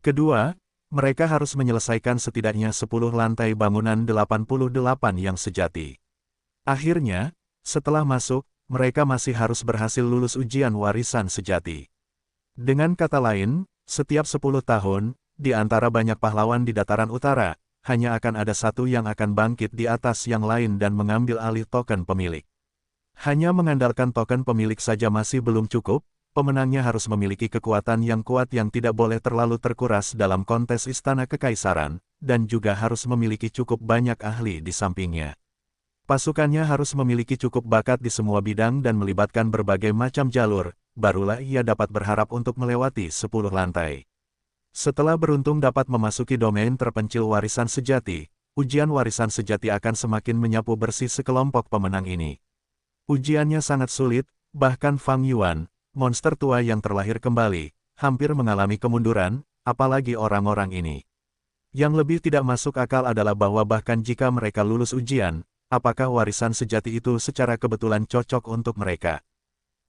Kedua, mereka harus menyelesaikan setidaknya 10 lantai bangunan 88 yang sejati. Akhirnya, setelah masuk, mereka masih harus berhasil lulus ujian warisan sejati. Dengan kata lain, setiap 10 tahun, di antara banyak pahlawan di dataran utara, hanya akan ada satu yang akan bangkit di atas yang lain dan mengambil alih token pemilik. Hanya mengandalkan token pemilik saja masih belum cukup, pemenangnya harus memiliki kekuatan yang kuat yang tidak boleh terlalu terkuras dalam kontes istana kekaisaran, dan juga harus memiliki cukup banyak ahli di sampingnya. Pasukannya harus memiliki cukup bakat di semua bidang dan melibatkan berbagai macam jalur, barulah ia dapat berharap untuk melewati 10 lantai. Setelah beruntung dapat memasuki domain terpencil warisan sejati, ujian warisan sejati akan semakin menyapu bersih sekelompok pemenang ini. Ujiannya sangat sulit, bahkan Fang Yuan, monster tua yang terlahir kembali, hampir mengalami kemunduran, apalagi orang-orang ini. Yang lebih tidak masuk akal adalah bahwa bahkan jika mereka lulus ujian, apakah warisan sejati itu secara kebetulan cocok untuk mereka?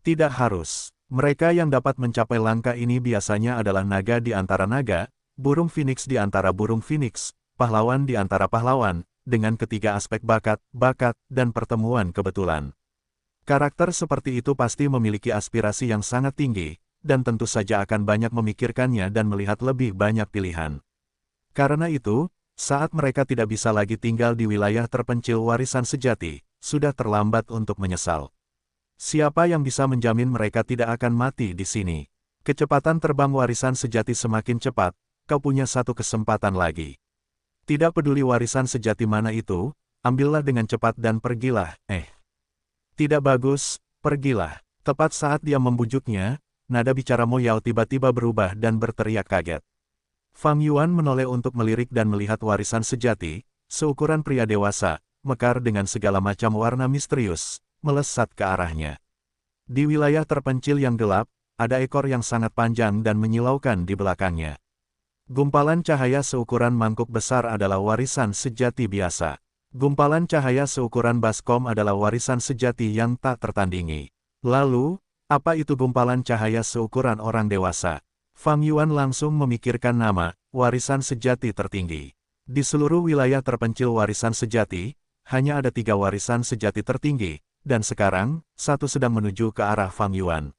Tidak harus. Mereka yang dapat mencapai langkah ini biasanya adalah naga di antara naga, burung phoenix di antara burung phoenix, pahlawan di antara pahlawan, dengan ketiga aspek bakat, dan pertemuan kebetulan. Karakter seperti itu pasti memiliki aspirasi yang sangat tinggi, dan tentu saja akan banyak memikirkannya dan melihat lebih banyak pilihan. Karena itu, saat mereka tidak bisa lagi tinggal di wilayah terpencil warisan sejati, sudah terlambat untuk menyesal. Siapa yang bisa menjamin mereka tidak akan mati di sini? Kecepatan terbang warisan sejati semakin cepat, kau punya satu kesempatan lagi. Tidak peduli warisan sejati mana itu, ambillah dengan cepat dan pergilah, Tidak bagus, pergilah. Tepat saat dia membujuknya, nada bicara Mo Yao tiba-tiba berubah dan berteriak kaget. Fang Yuan menoleh untuk melirik dan melihat warisan sejati, seukuran pria dewasa, mekar dengan segala macam warna misterius, melesat ke arahnya. Di wilayah terpencil yang gelap, ada ekor yang sangat panjang dan menyilaukan di belakangnya. Gumpalan cahaya seukuran mangkuk besar adalah warisan sejati biasa. Gumpalan cahaya seukuran baskom adalah warisan sejati yang tak tertandingi. Lalu, apa itu gumpalan cahaya seukuran orang dewasa? Fang Yuan langsung memikirkan nama, warisan sejati tertinggi. Di seluruh wilayah terpencil warisan sejati, hanya ada 3 warisan sejati tertinggi, dan sekarang, satu sedang menuju ke arah Fang Yuan.